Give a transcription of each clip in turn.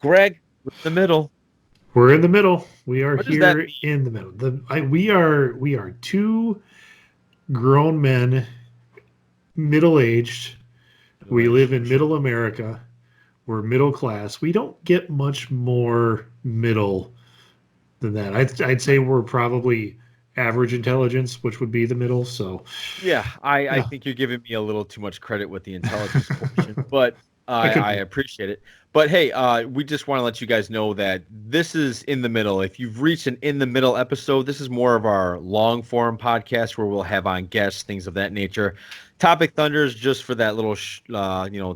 Greg, we're in the middle. We're in the middle. We are What does that here mean? in the middle. We are two grown men, middle aged. We live in middle America. We're middle class. We don't get much more middle than that. I'd say we're probably average intelligence, which would be the middle. So Yeah, I yeah, think you're giving me a little too much credit with the intelligence portion, but I could I be. appreciate it. But hey, we just want to let you guys know that this is in the middle. If you've reached an in the middle episode, this is more of our long form podcast where we'll have on guests, things of that nature. Topic Thunder is just for that little,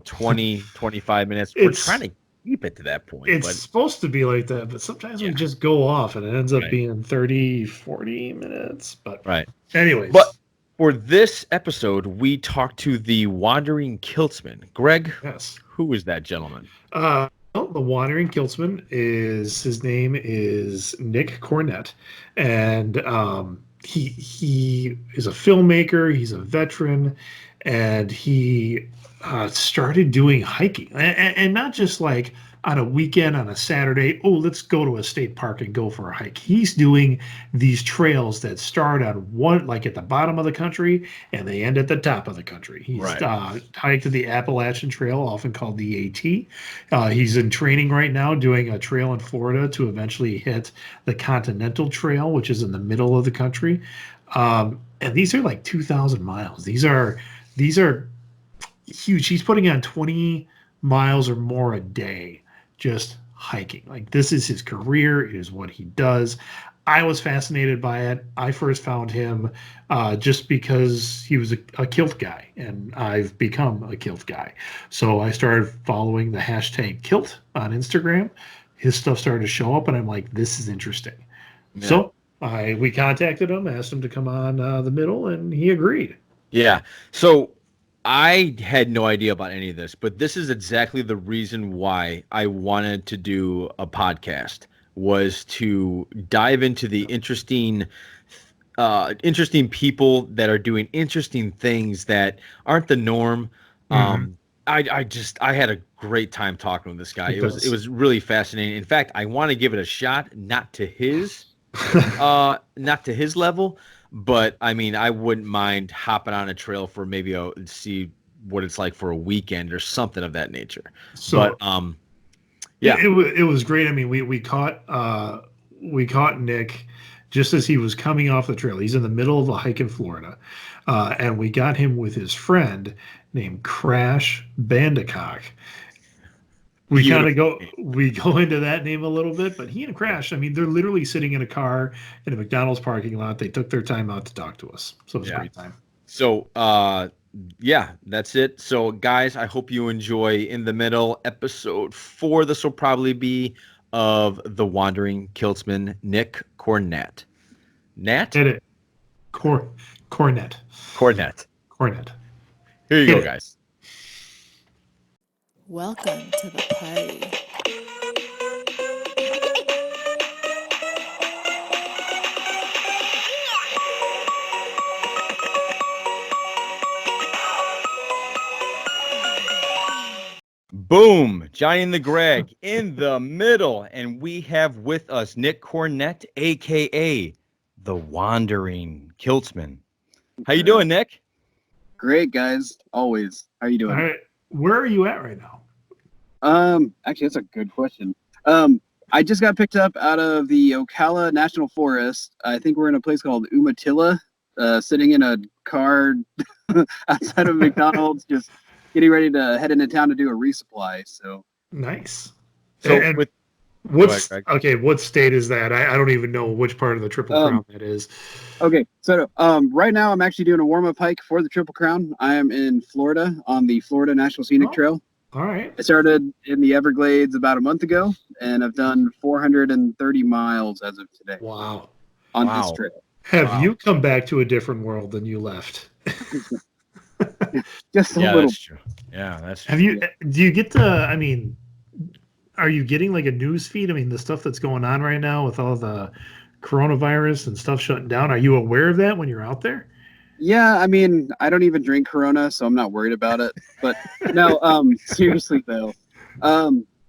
20, 25 minutes. We're trying It's to keep it to that point, it's but supposed to be like that, but sometimes we yeah, just go off and it ends up right, being 30, 40 minutes. But right. But anyways, for this episode, we talked to the Wandering Kiltsman. Greg, yes. who is that gentleman? Well, the Wandering Kiltsman is his name is Nic Cornett, and he is a filmmaker. He's a veteran, and he started doing hiking, and not just like on a weekend on a Saturday. Oh, let's go to a state park and go for a hike. He's doing these trails that start on one like at the bottom of the country and they end at the top of the country. He's Right. hiked the Appalachian Trail, often called the AT. He's in training right now, doing a trail in Florida to eventually hit the Continental Trail, which is in the middle of the country. And these are like 2,000 miles. These are huge. He's putting on 20 miles or more a day just hiking. Like this is his career. It is what he does. I was fascinated by it. I first found him just because he was a kilt guy, and I've become a kilt guy. So I started following the hashtag kilt on Instagram. His stuff started to show up, and I'm like, this is interesting. Yeah. So we contacted him, asked him to come on the middle, and he agreed. Yeah. So I had no idea about any of this, but this is exactly the reason why I wanted to do a podcast was to dive into the interesting people that are doing interesting things that aren't the norm. Mhm. I had a great time talking with this guy. It It does. was really fascinating. In fact, I want to give it a shot, not to his level, but I mean, I wouldn't mind hopping on a trail for maybe see what it's like for a weekend or something of that nature. But So yeah, it was great. I mean, we caught Nick just as he was coming off the trail. He's in the middle of a hike in Florida, and we got him with his friend named Crash Bandicock. beautiful. We go into that name a little bit, but he and Crash, I mean, they're literally sitting in a car in a McDonald's parking lot. They took their time out to talk to us, so it was a Yeah. great time. So yeah, that's it. So guys, I hope you enjoy In the Middle episode 4. This will probably be of the Wandering Kiltsman, Nic Cornett. Nat? Hit it, Cornet, Cornett. Cornet. Here you Hit go, it. guys. Welcome to the party. Boom, Johnny and the Greg in the middle. And we have with us Nic Cornett, aka the Wandering Kiltsman. How you doing, Nick? Great, guys. Always. How are you All doing? right, where are you at right now? Actually, that's a good question. I just got picked up out of the Ocala National Forest. I think we're in a place called Umatilla, sitting in a car outside of McDonald's, just getting ready to head into town to do a resupply. So Nice. So And with what's Go ahead, Greg. okay? What state is that? I don't even know which part of the Triple Crown that is. okay, so right now I'm actually doing a warm-up hike for the Triple Crown. I am in Florida on the Florida National Scenic Oh. Trail. All right. I started in the Everglades about a month ago, and I've done 430 miles as of today Wow. on Wow. this trail. Have Wow. you come back to a different world than you left? Just a Yeah, little. that's true. Yeah, that's true. Have you? Do you get to? I mean, are you getting like a news feed? I mean, the stuff that's going on right now with all the coronavirus and stuff shutting down. Are you aware of that when you're out there? Yeah, I mean, I don't even drink Corona, so I'm not worried about it. But no, seriously though,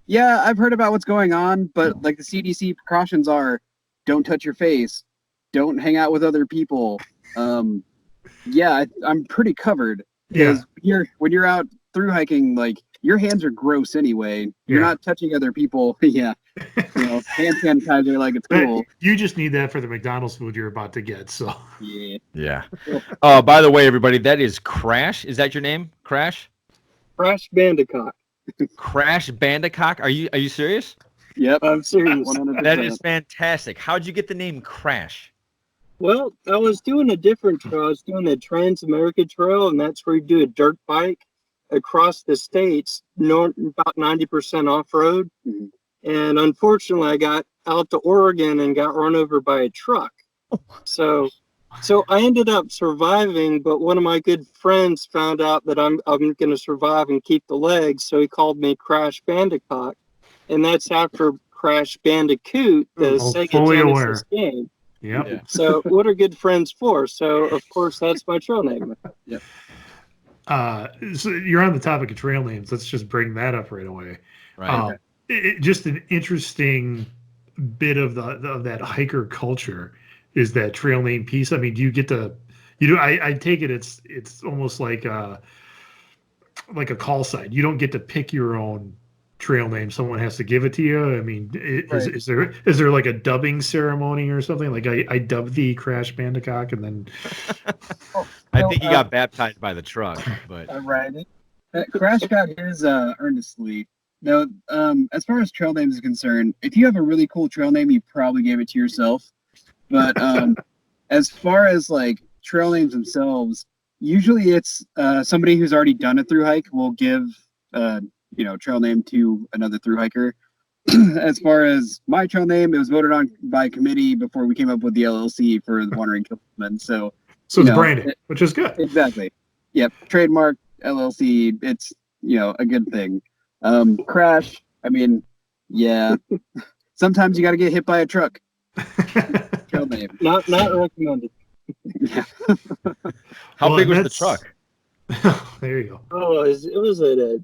Yeah, I've heard about what's going on, but like the CDC precautions are, don't touch your face, don't hang out with other people. Yeah, I'm pretty covered Yeah. because when you're out through hiking, like your hands are gross anyway. You're Yeah. not touching other people. Yeah, hand sanitizer like it's cool. You just need that for the McDonald's food you're about to get. So Yeah. Yeah. By the way, everybody, that is Crash. Is that your name? Crash? Crash Bandicoot. Crash Bandicoot? Are you serious? Yep. I'm serious. 100%. That is fantastic. How'd you get the name Crash? Well, I was doing a different trail. I was doing the Trans-America Trail, and that's where you do a dirt bike across the states, about 90% off-road. Mhm. And unfortunately, I got out to Oregon and got run over by a truck. So I ended up surviving, but one of my good friends found out that I'm going to survive and keep the legs, so he called me Crash Bandicoot, and that's after Crash Bandicoot, the Sega fully Genesis aware. game. Yep. Yeah. So what are good friends for? So of course that's my trail name. So you're on the topic of trail names. Let's just bring that up right away. Right. Just an interesting bit of that hiker culture is that trail name piece. I mean, do you get to I take it it's almost like a call sign. You don't get to pick your own trail name. Someone has to give it to you. I mean, is there like a dubbing ceremony or something? Like I dubbed thee Crash Bandicoot, and then I think he got baptized by the truck, but Right. Crash got his earnestly. No, as far as trail names is concerned, if you have a really cool trail name, you probably gave it to yourself. But as far as like trail names themselves, usually it's somebody who's already done a thru hike will give trail name to another thru hiker. As far as my trail name, it was voted on by committee before we came up with the LLC for the Wandering Kiltsman. So it's branded, which is good. Exactly. Yep. Trademark LLC. It's a good thing. Crash. I mean, yeah. Sometimes you got to get hit by a truck. Trail name. Not recommended. Yeah. how big was the truck? There you go. Oh, it was at a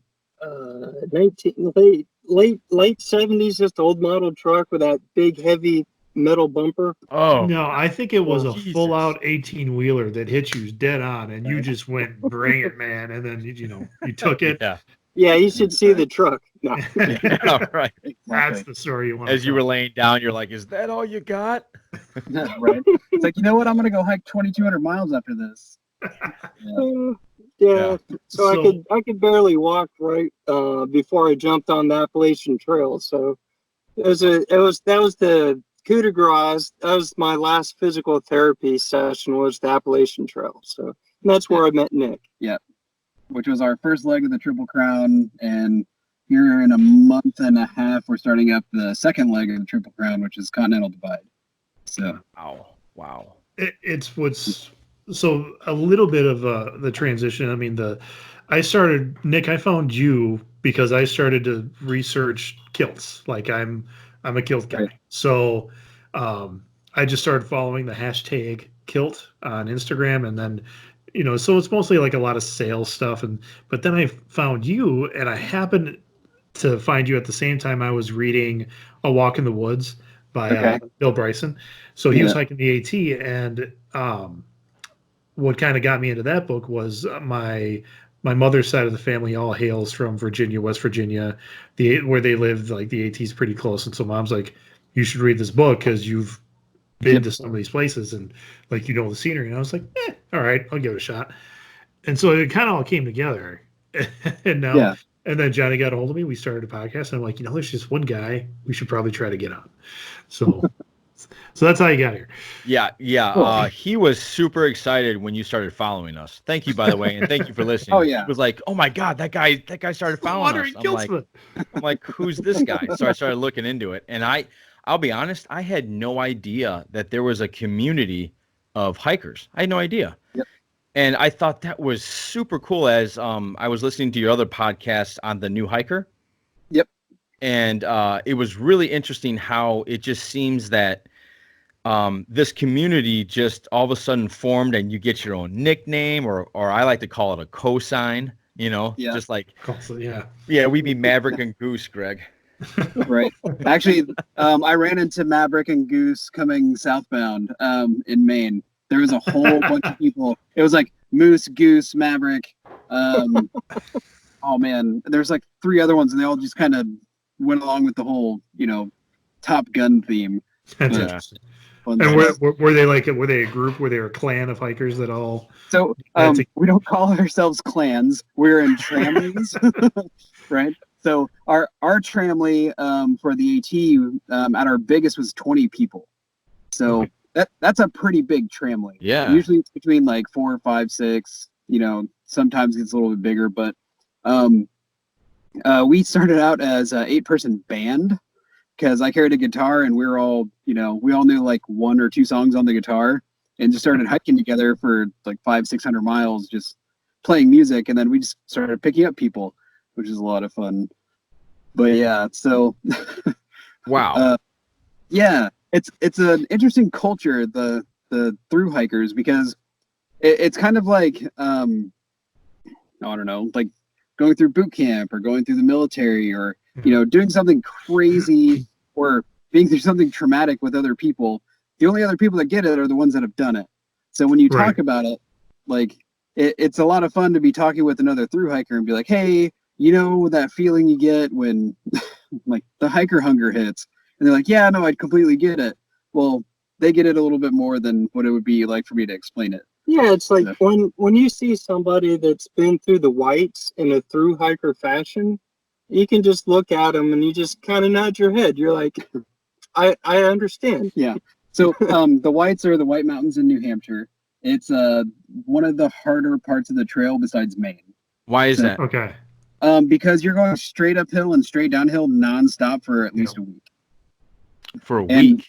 late 70s, just old model truck with that big heavy metal bumper. Oh, No, I think it was a Jesus. full out 18-wheeler that hit you dead on, and you just went, "Bring it, man!" And then you took it. yeah. Yeah, you should see the truck. No. Yeah, right. That's the story you want. As you were laying down, you're like, "Is that all you got?" Right. It's like, you know what? I'm gonna go hike 2,200 miles after this. Yeah. So I could barely walk right before I jumped on the Appalachian Trail. So that was the coup de grace. That was my last physical therapy session, was the Appalachian Trail. So that's where I met Nick. Which was our first leg of the Triple Crown, and here in a month and a half, we're starting up the second leg of the Triple Crown, which is Continental Divide. So Wow. It's what's so a little bit of the transition. I mean, I found you because I started to research kilts. Like I'm a kilt guy. Right. So I just started following the hashtag kilt on Instagram, and then so it's mostly like a lot of sales stuff. But then I found you, and I happened to find you at the same time I was reading A Walk in the Woods by Bill Bryson. So he was hiking the AT, and what kind of got me into that book was my mother's side of the family all hails from Virginia, West Virginia, where they lived. Like the AT's pretty close, and so Mom's like, "You should read this book because you've been to some of these places and like the scenery." And I was like, all right, I'll give it a shot. And so it kind of all came together. And now, and then Johnny got a hold of me. We started a podcast, and I'm like, there's just one guy we should probably try to get on. So that's how you got here. Yeah. Cool. He was super excited when you started following us. Thank you, by the way, and thank you for listening. Oh, yeah. He was like, "Oh my God, that guy started following Wandering us." Kiltsman. I'm like, "Who's this guy?" So I started looking into it, and I'll be honest, I had no idea that there was a community of hikers. I had no idea. Yep. And I thought that was super cool as I was listening to your other podcast on the new hiker. Yep. And it was really interesting how it just seems that this community just all of a sudden formed, and you get your own nickname, or I like to call it a cosign, just like, So, yeah, we'd be Maverick and Goose, Greg. Right. Actually, I ran into Maverick and Goose coming southbound in Maine. There was a whole bunch of people. It was like Moose, Goose, Maverick. Oh man, there's like 3 other ones, and they all just kind of went along with the whole, Top Gun theme. That's Yeah. interesting. Fun And stuff. were they a group? Were they a clan of hikers that all? So we don't call ourselves clans. We're in tramways, right? So our tramway for the AT at our biggest was 20 people. So that's a pretty big tramway. Yeah. Usually it's between like 4, 5, 6. Sometimes it's a little bit bigger, but we started out as an 8-person band because I carried a guitar and we were all, we all knew like 1 or 2 songs on the guitar and just started hiking together for like 500-600 miles, just playing music. And then we just started picking up people, which is a lot of fun. But yeah, so Wow. yeah, it's an interesting culture, the through hikers, because it's kind of like I don't know, like going through boot camp or going through the military or doing something crazy or being through something traumatic with other people. The only other people that get it are the ones that have done it. So when you talk about it, like it's a lot of fun to be talking with another through hiker and be like, hey, that feeling you get when like the hiker hunger hits, and they're like, yeah, no, I completely get it. Well, they get it a little bit more than what it would be like for me to explain it. Yeah, it's like when you see somebody that's been through the whites in a through hiker fashion, you can just look at them and you just kind of nod your head. You're like, I understand. Yeah. So the whites are the White Mountains in New Hampshire. It's one of the harder parts of the trail besides Maine. Why is that? Okay. Because you're going straight uphill and straight downhill nonstop for at least a week. For a week?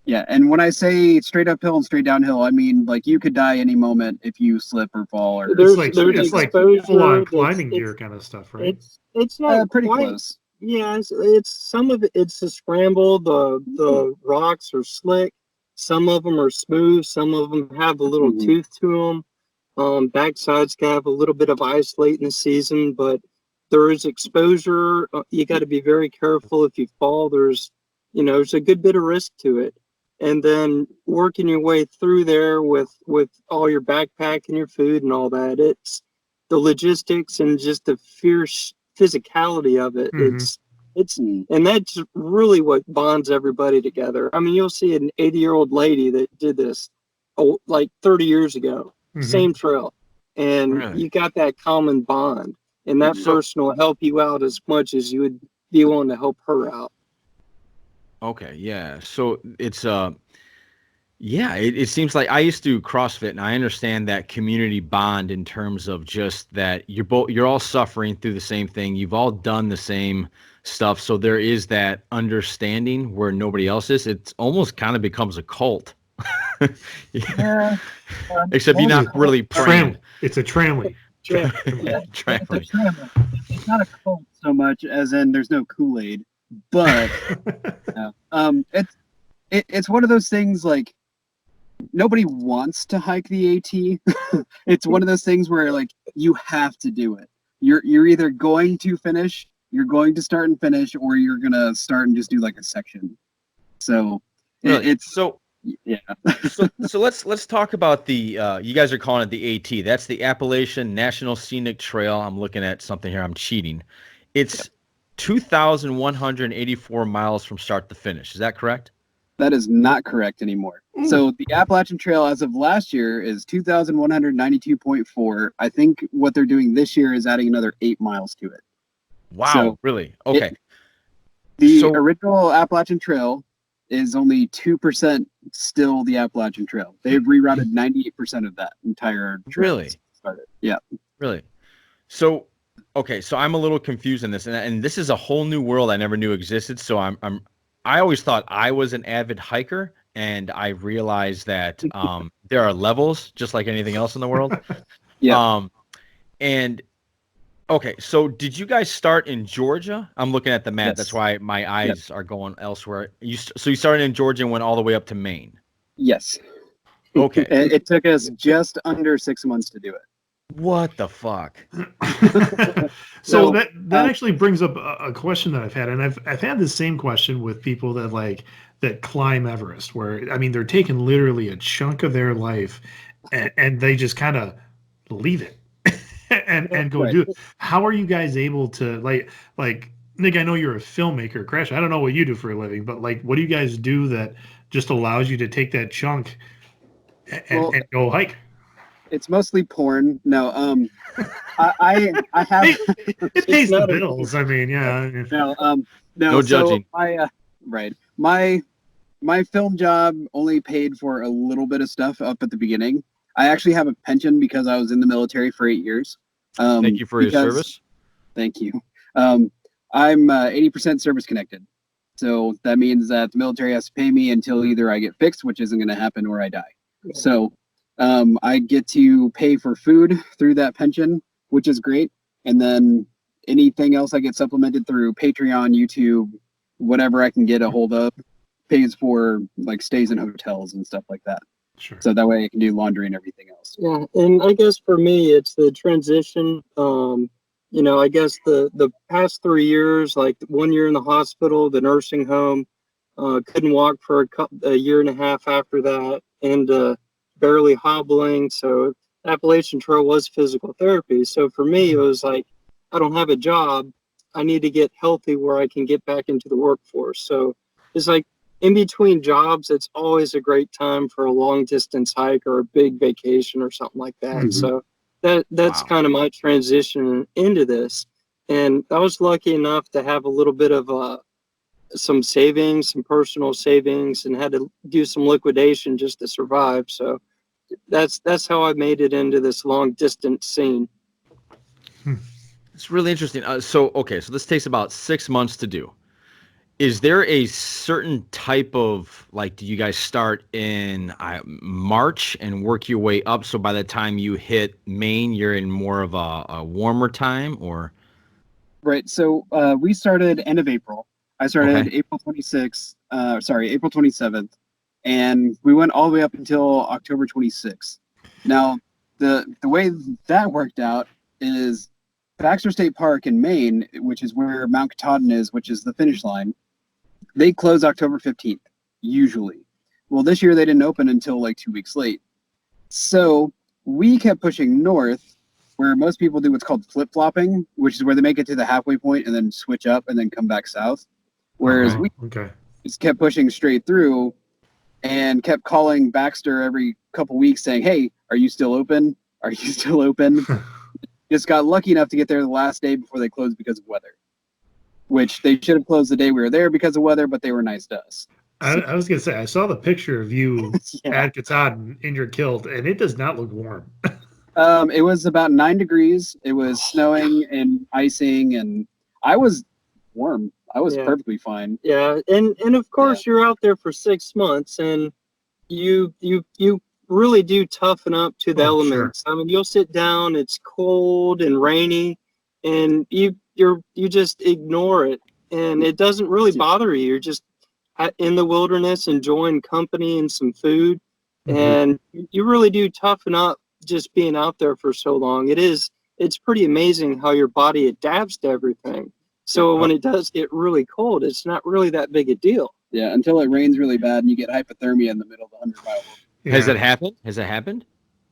Yeah, and when I say straight uphill and straight downhill, I mean like you could die any moment if you slip or fall. Or There's it's like full-on climbing gear kind of stuff, right? It's not pretty quite, close. Yeah, it's some of it. It's a scramble. The rocks are slick. Some of them are smooth. Some of them have a little tooth to them. Backsides can have a little bit of ice late in the season, but there is exposure. You got to be very careful if you fall. There's a good bit of risk to it. And then working your way through there with all your backpack and your food and all that, it's the logistics and just the fierce physicality of it. It's and that's really what bonds everybody together. I mean, you'll see an 80-year-old lady that did this like 30 years ago, same trail, and you got that common bond, and that person will help you out as much as you would be willing to help her out. Okay, yeah. So it's it seems like I used to do CrossFit, and I understand that community bond in terms of just that you're all suffering through the same thing. You've all done the same stuff, so there is that understanding where nobody else is. It almost kind of becomes a cult. Yeah. Except you're not really praying. It's a tramway. Tramway. It's not a cult so much as in there's no Kool-Aid. But it's one of those things like nobody wants to hike the AT. It's one of those things where like you have to do it. You're either going to finish, you're going to start and finish, or you're gonna start and just do like a section. So yeah. so let's talk about the you guys are calling it the AT. That's the Appalachian National Scenic Trail. I'm looking at something here. I'm cheating. It's 2,184 miles from start to finish. Is that correct? That is not correct anymore. So the Appalachian Trail as of last year is 2,192.4. I think what they're doing this year is adding another 8 miles to it. Wow, So really? Okay. The original Appalachian Trail is only 2% still the Appalachian Trail. They've rerouted 98% of that entire trail. Really? Started. Yeah. Really? So okay, so I'm a little confused in this, and this is a whole new world I never knew existed. So I always thought I was an avid hiker, and I realized that there are levels just like anything else in the world. Yeah. And okay, so did you guys start in Georgia? I'm looking at the map. Yes. That's why my eyes are going elsewhere. So you started in Georgia and went all the way up to Maine. Yes. Okay. It took us just under 6 months to do it. What the fuck? So that actually brings up a question that I've had, and I've had the same question with people that climb Everest, where I mean they're taking literally a chunk of their life, and they just kind of leave it and go Right. do it. How are you guys able to like Nick? I know you're a filmmaker, Crash. I don't know what you do for a living, but like, what do you guys do that just allows you to take that chunk Well, and go hike? it's mostly porn. No, I have It pays the not a- bills. I mean, yeah. no no. No So judging. my film job only paid for a little bit of stuff up at the beginning. I actually have a pension because I was in the military for 8 years. Thank you for your service. Thank you. I'm 80% service connected. So that means that the military has to pay me until either I get fixed, which isn't going to happen, or I die. So I get to pay for food through that pension, which is great. And then anything else I get supplemented through Patreon, YouTube, whatever I can get a hold of, pays for like stays in hotels and stuff like that. Sure. So that way I can do laundry and everything else. Yeah, and I guess for me, it's the transition. I guess the past 3 years, like 1 year in the hospital, the nursing home, couldn't walk for a year and a half after that, and barely hobbling. So Appalachian Trail was physical therapy. So for me, it was like, I don't have a job. I need to get healthy where I can get back into the workforce. So it's like in between jobs, it's always a great time for a long distance hike or a big vacation or something like that. Mhm. So that's Wow. kind of my transition into this. And I was lucky enough to have a little bit of some savings, some personal savings, and had to do some liquidation just to survive. So that's how I made it into this long distance scene. It's really interesting. So this takes about 6 months to do. Is there a certain type of, like, do you guys start in March and work your way up? So by the time you hit Maine, you're in more of a warmer time, or? Right. So we started end of April. I started Okay. April 26th, April 27th, and we went all the way up until October 26th. Now, the way that worked out is Baxter State Park in Maine, which is where Mount Katahdin is, which is the finish line. They close October 15th, usually. Well, this year they didn't open until like 2 weeks late. So we kept pushing north, where most people do what's called flip-flopping, which is where they make it to the halfway point and then switch up and then come back south. Whereas we Okay. just kept pushing straight through and kept calling Baxter every couple weeks saying, hey, are you still open? Are you still open? Just got lucky enough to get there the last day before they closed because of weather, which they should have closed the day we were there because of weather, but they were nice to us. I was gonna say I saw the picture of you Yeah. at Katahdin in your kilt, and it does not look warm. It was about 9 degrees. It was snowing and icing, and I was warm. I was Yeah. perfectly fine. Yeah, and of course you're out there for 6 months, and you really do toughen up to the Oh, sure. elements. I mean, you'll sit down, it's cold and rainy, and you just ignore it, and it doesn't really bother you. You're just in the wilderness enjoying company and some food, Mhm. and you really do toughen up just being out there for so long. It's pretty amazing how your body adapts to everything. So when it does get really cold, it's not really that big a deal. Yeah, until it rains really bad and you get hypothermia in the middle of the 100-mile. Has Yeah. it happened? Has it happened?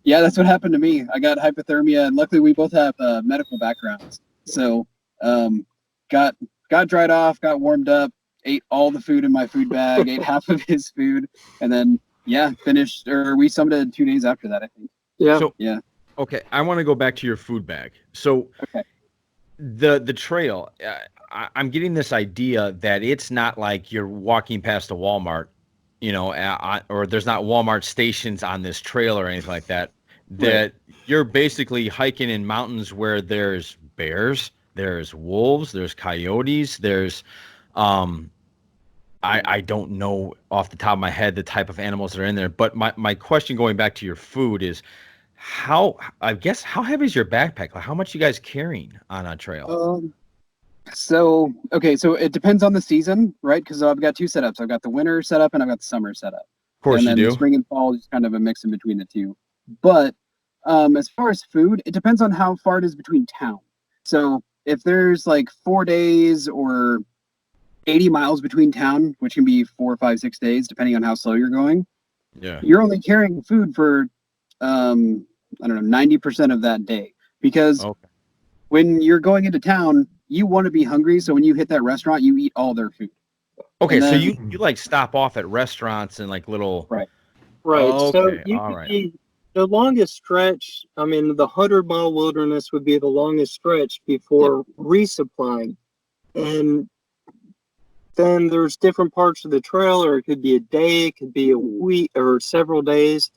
Yeah, that's what happened to me. I got hypothermia, and luckily we both have medical backgrounds. So got dried off, got warmed up, ate all the food in my food bag, ate half of his food, and then finished. Or we summited 2 days after that, I think. Yeah. So, Yeah. Okay, I want to go back to your food bag. So Okay. the trail, I'm getting this idea that it's not like you're walking past a Walmart, or there's not Walmart stations on this trail or anything like that. That you're basically hiking in mountains where there's bears, there's wolves, there's coyotes, there's I don't know off the top of my head the type of animals that are in there. But my question going back to your food is how heavy is your backpack? Like, how much you guys carrying on a trail? So it depends on the season, right? Because I've got two setups. I've got the winter setup and I've got the summer setup. Of course and you then do. the spring and fall is kind of a mix in between the two. But As far as food, it depends on how far it is between town. So if there's like 4 days or 80 miles between town, which can be 4, 5, 6 days, depending on how slow you're going, Yeah. you're only carrying food for, I don't know, 90% of that day. Because Okay. when you're going into town, you want to be hungry. So when you hit that restaurant, you eat all their food. Okay, And so then- you like stop off at restaurants and like little. Right. Right. So Okay, you all could right. be the longest stretch. I mean, the 100-mile wilderness would be the longest stretch before resupplying. And then there's different parts of the trail, or it could be a day, it could be a week or several days.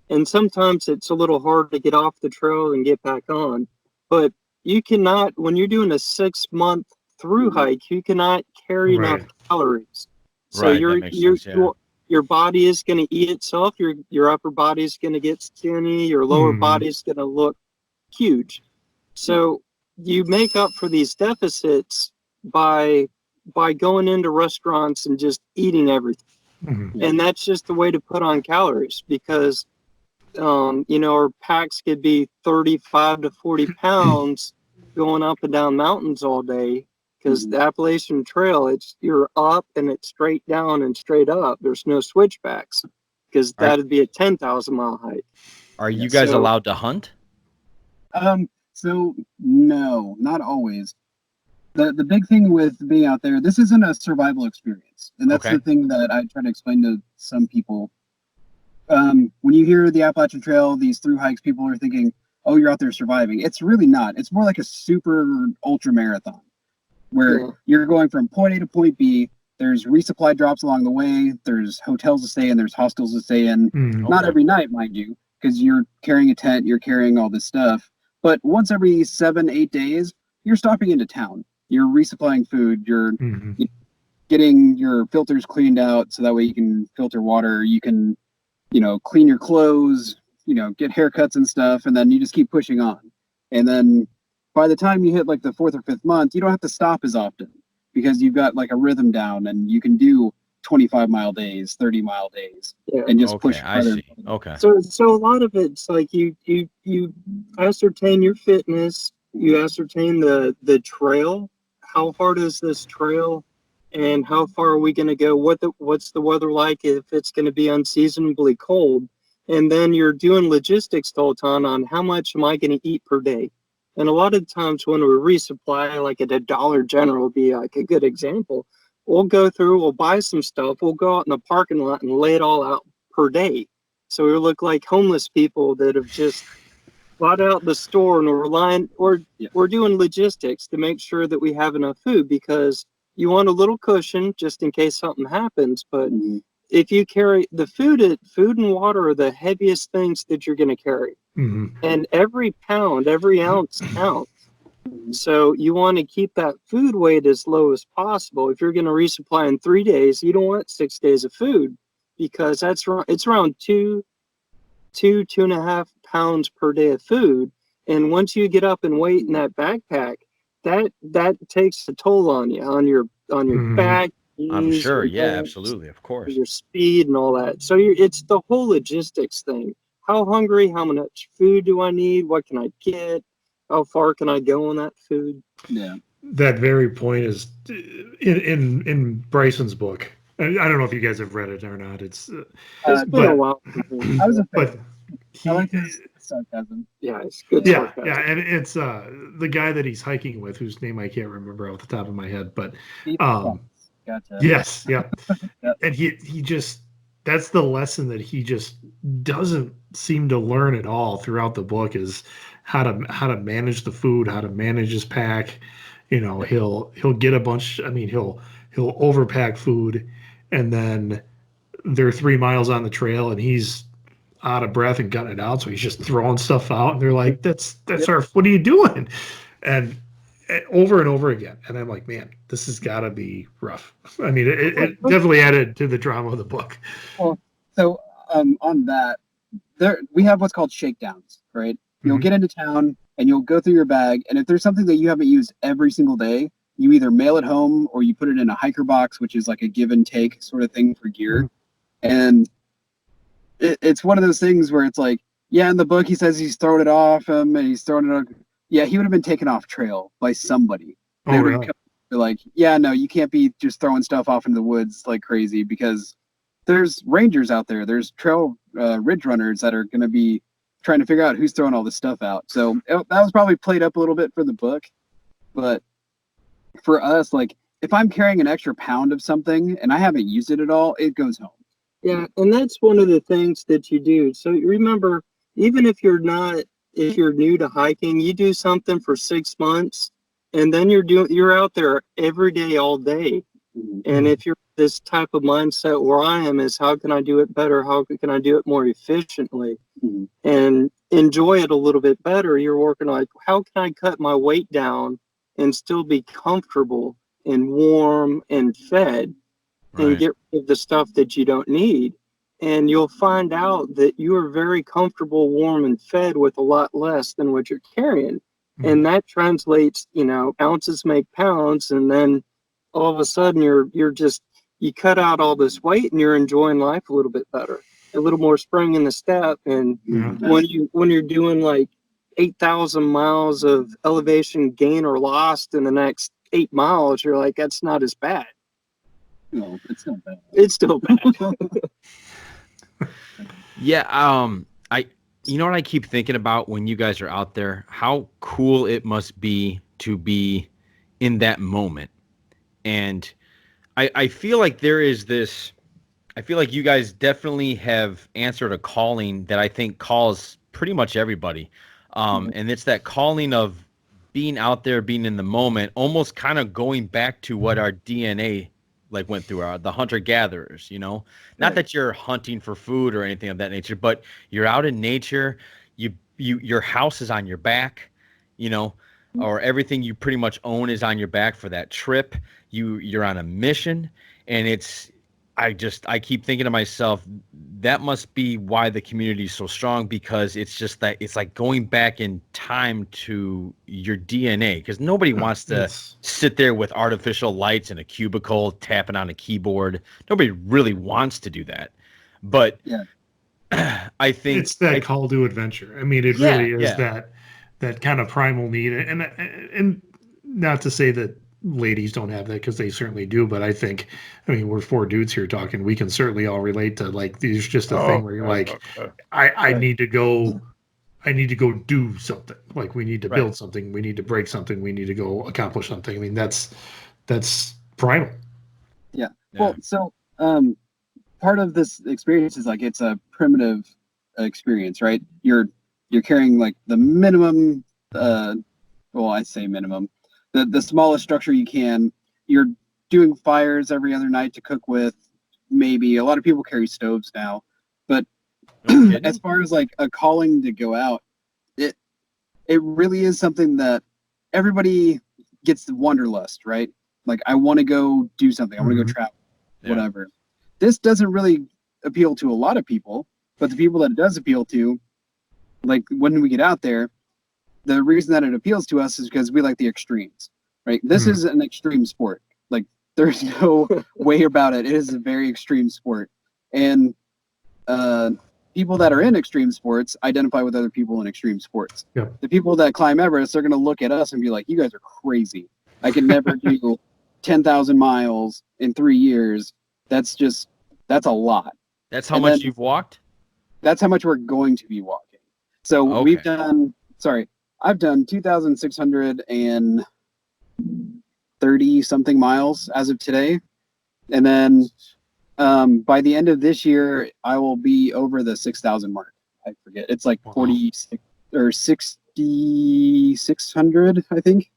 And sometimes it's a little hard to get off the trail and get back on. But you cannot, when you're doing a 6-month through hike, you cannot carry enough calories. So Right, that makes sense, yeah. your body is going to eat itself. Your upper body is going to get skinny. Your lower body is going to look huge. So you make up for these deficits by going into restaurants and just eating everything. And that's just the way to put on calories, because our packs could be 35 to 40 pounds going up and down mountains all day, because the Appalachian Trail, you're up and it's straight down and straight up. There's no switchbacks, because that'd be a 10,000-mile hike. Are you guys allowed to hunt? So no, not always. The big thing with being out there, this isn't a survival experience. And that's the thing that I try to explain to some people. When you hear the Appalachian Trail, these through hikes, people are thinking, oh, you're out there surviving. It's really not. It's more like a super ultra marathon where you're going from point A to point B. There's resupply drops along the way. There's hotels to stay in. There's hostels to stay in. Not every night, mind you, because you're carrying a tent, you're carrying all this stuff. But once every 7, 8 days, you're stopping into town. You're resupplying food. You're getting your filters cleaned out so that way you can filter water. You can, clean your clothes, get haircuts and stuff, and then you just keep pushing on. And then by the time you hit like the 4th or 5th month, you don't have to stop as often because you've got like a rhythm down and you can do 25-mile days, 30-mile days, and just push harder. I see. Okay. So a lot of it's like you ascertain your fitness, you ascertain the trail. How hard is this trail, and how far are we going to go? What's the weather like if it's going to be unseasonably cold? And then you're doing logistics the whole time on how much am I going to eat per day. And a lot of times when we resupply, like at a Dollar General would be like a good example, we'll go through, we'll buy some stuff, we'll go out in the parking lot and lay it all out per day. So we look like homeless people that have just bought out the store, and we're doing logistics to make sure that we have enough food, because you want a little cushion just in case something happens. But if you carry the food and water are the heaviest things that you're going to carry. And every pound, every ounce counts. So you want to keep that food weight as low as possible. If you're going to resupply in 3 days, you don't want 6 days of food, because it's around 2.5 pounds per day of food. And once you get up in weight in that backpack, that takes a toll on you, on your back. I'm knees, sure. your Yeah, legs, absolutely. Of course. your speed and all that. So it's the whole logistics thing. How hungry? How much food do I need? What can I get? How far can I go on that food? Yeah. That very point is in Bryson's book. I don't know if you guys have read it or not. It's been a while. I was a fan. But I like his sarcasm. Yeah, it's good. Yeah, sarcasm. yeah, and it's the guy that he's hiking with, whose name I can't remember off the top of my head, but Gotcha. yes, yeah. Yep. And he just, that's the lesson that he just doesn't seem to learn at all throughout the book, is how to manage the food, how to manage his pack. He'll get a bunch. I mean, he'll overpack food, and then they're 3 miles on the trail, and he's out of breath and gutting it out, so he's just throwing stuff out, and they're like, "That's our. What are you doing?" And over and over again, and I'm like, man, this has got to be rough. I mean, it definitely added to the drama of the book. Well, so on that, we have what's called shakedowns, right? You'll get into town and you'll go through your bag, and if there's something that you haven't used every single day, you either mail it home or you put it in a hiker box, which is like a give and take sort of thing for gear. And it's one of those things where it's like, Yeah, in the book he says he's thrown it off him and he's thrown it on. Yeah, he would have been taken off trail by somebody. Oh, really? They're like, yeah, no, you can't be just throwing stuff off into the woods like crazy because there's rangers out there. There's trail ridge runners that are going to be trying to figure out who's throwing all this stuff out. So that was probably played up a little bit for the book. But for us, like if I'm carrying an extra pound of something and I haven't used it at all, it goes home. Yeah, and that's one of the things that you do. So remember, even if you're new to hiking, you do something for 6 months, and then you're out there every day, all day. And if you're this type of mindset where I am is how can I do it better? How can I do it more efficiently and enjoy it a little bit better? You're working like, how can I cut my weight down and still be comfortable and warm and fed and get rid of the stuff that you don't need? And you'll find out that you are very comfortable, warm, and fed with a lot less than what you're carrying. And that translates, ounces make pounds. And then all of a sudden you cut out all this weight and you're enjoying life a little bit better, a little more spring in the step. And when you're doing like 8,000 miles of elevation gain or lost in the next 8 miles, you're like, that's not as bad. No, it's still bad. It's still bad. Yeah, you know what I keep thinking about when you guys are out there? How cool it must be to be in that moment. And I feel like there is this, I feel like you guys definitely have answered a calling that I think calls pretty much everybody. And it's that calling of being out there, being in the moment, almost kind of going back to what our DNA like went through, the hunter-gatherers, not that you're hunting for food or anything of that nature, but you're out in nature, your house is on your back, or everything you pretty much own is on your back for that trip. You're on a mission, and I keep thinking to myself, that must be why the community is so strong, because it's just that it's like going back in time to your DNA, because nobody wants to sit there with artificial lights in a cubicle tapping on a keyboard. Nobody really wants to do that. But I think it's that call to adventure. I mean, it really is that kind of primal need. And not to say that ladies don't have that, because they certainly do, but I mean, we're 4 dudes here talking, we can certainly all relate to, like, there's just a thing where you're like, I need to go do something. Like, we need to build something, we need to break something, we need to go accomplish something. I mean, that's primal. Yeah. Well, so part of this experience is like, it's a primitive experience, right? You're carrying like the minimum, I say minimum, the smallest structure you can. You're doing fires every other night to cook with. Maybe a lot of people carry stoves now, but as far as like a calling to go out, it really is something that everybody gets the wanderlust, right? Like, I want to go do something. I want to go travel, whatever. This doesn't really appeal to a lot of people, but the people that it does appeal to, like when we get out there, the reason that it appeals to us is because we like the extremes, right? This is an extreme sport. Like, there's no way about it. It is a very extreme sport. And people that are in extreme sports identify with other people in extreme sports. Yep. The people that climb Everest, they're going to look at us and be like, you guys are crazy. I can never do 10,000 miles in 3 years. That's a lot. That's how much you've walked? That's how much we're going to be walking. So I've done 2,630 something miles as of today. And then by the end of this year, I will be over the 6,000 mark. I forget. It's like 46 or 6,600, I think.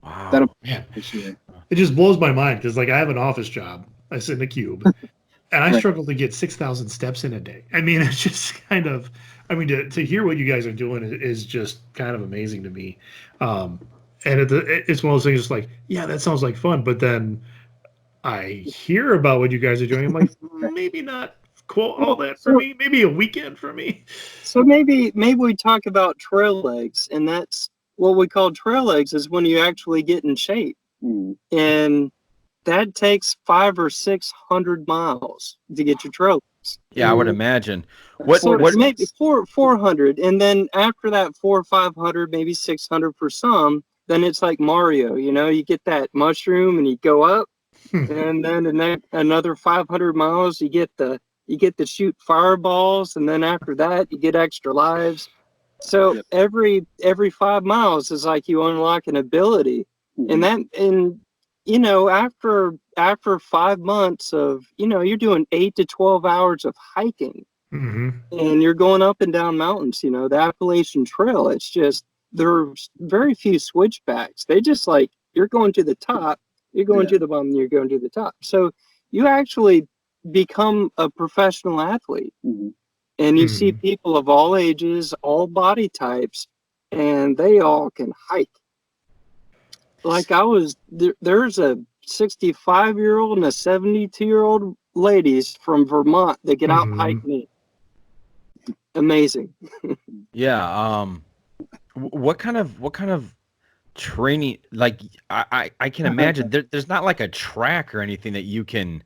Wow. This year. It just blows my mind, because like, I have an office job. I sit in a cube and I struggle to get 6,000 steps in a day. I mean, it's just kind of, to hear what you guys are doing is just kind of amazing to me. And it's one of those things, like, yeah, that sounds like fun. But then I hear about what you guys are doing. I'm like, maybe not quote all that for me. Maybe a weekend for me. So maybe we talk about trail legs, and that's what we call trail legs, is when you actually get in shape. And that takes 500 or 600 miles to get your trail. miles. Yeah, I would imagine. What? So What? maybe 400, and then after that 400 or 500, maybe 600 for some. Then it's like Mario, you get that mushroom and you go up, and then another 500 miles you get to shoot fireballs, and then after that you get extra lives. So every 5 miles is like you unlock an ability, and after 5 months of you're doing 8 to 12 hours of hiking, and you're going up and down mountains. The Appalachian Trail. It's just there's very few switchbacks. They just like you're going to the top, you're going to the bottom, and you're going to the top. So you actually become a professional athlete. And you see people of all ages, all body types, and they all can hike. Like there's a 65-year-old and a 72-year-old ladies from Vermont that get out and hike me. Amazing. Yeah. What kind of training? Like I can imagine there's not like a track or anything that you can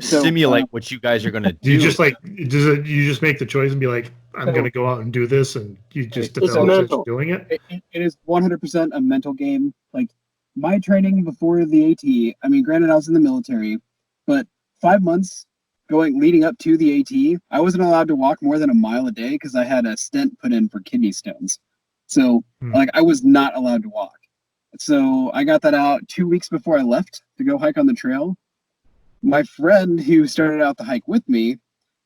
simulate what you guys are gonna do. You just you just make the choice and be like, I'm gonna go out and do this, and you just develop just doing it. It is 100% a mental game. Like my training before the AT. I mean, granted, I was in the military, but 5 months leading up to the AT, I wasn't allowed to walk more than a mile a day because I had a stent put in for kidney stones. So like I was not allowed to walk. So I got that out 2 weeks before I left to go hike on the trail. My friend who started out the hike with me,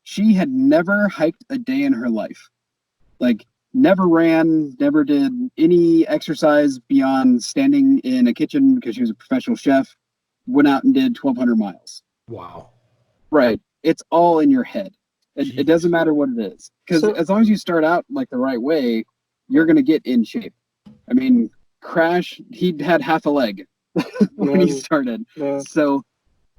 she had never hiked a day in her life. Like never ran, never did any exercise beyond standing in a kitchen because she was a professional chef, went out and did 1,200 miles. Wow. Right. It's all in your head. It doesn't matter what it is. Because as long as you start out like the right way, you're going to get in shape. I mean, Crash, he had half a leg when he started. Yeah. So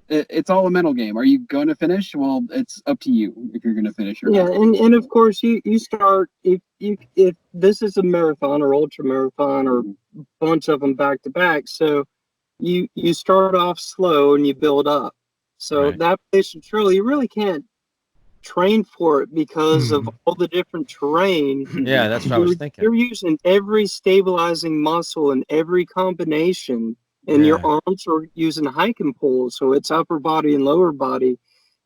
it's all a mental game. Are you going to finish? Well, it's up to you if you're going to finish or not. And of course you start if this is a marathon or ultra marathon or a bunch of them back to back. So you start off slow and you build up. So that Appalachian Trail, you really can't train for it because of all the different terrain. Yeah, that's what I was thinking. You're using every stabilizing muscle and every combination, and your arms are using hiking poles, so it's upper body and lower body.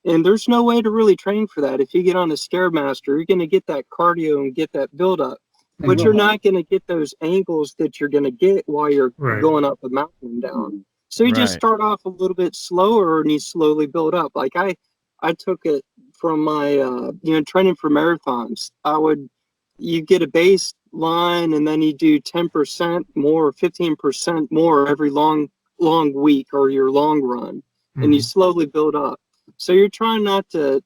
And there's no way to really train for that. If you get on a Stairmaster, you're going to get that cardio and get that build up, but you're not going to get those angles that you're going to get while you're going up a mountain and down. So you just start off a little bit slower and you slowly build up. Like I took it from my training for marathons. You get a baseline and then you do 10% more, 15% more every long week or your long run, and you slowly build up. So you're trying not to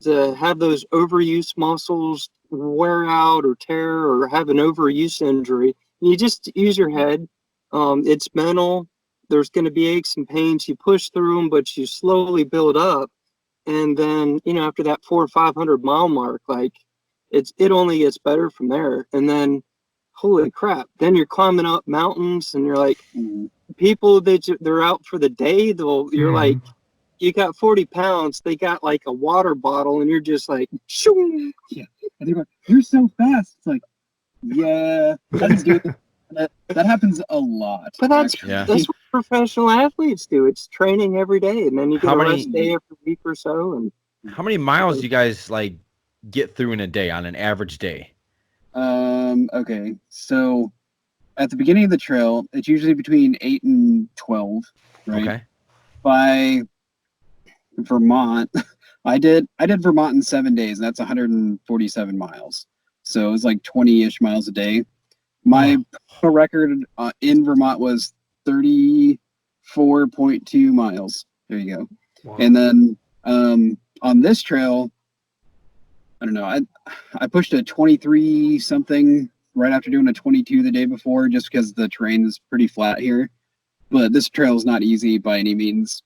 have those overuse muscles wear out or tear or have an overuse injury. You just use your head. It's mental. There's going to be aches and pains. You push through them, but you slowly build up. And then, after that 400 or 500 mile mark, like it only gets better from there. And then, holy crap, then you're climbing up mountains and you're like, people they're out for the day. You're like, you got 40 pounds. They got like a water bottle and you're just like, shoo. Yeah. And they're going, you're so fast. It's like, yeah, I just do it. That happens a lot. But that's what professional athletes do. It's training every day, and then you get a rest day every week or so. And how many miles do you guys like get through in a day on an average day? Okay, so at the beginning of the trail, it's usually between 8 and 12, right? Okay. By Vermont, I did Vermont in 7 days, and that's 147 miles. So it was like 20-ish miles a day. My record in Vermont was 34.2 miles. There you go. Wow. And then on this trail, I don't know, I pushed a 23 something right after doing a 22 the day before, just because the terrain is pretty flat here. But this trail is not easy by any means.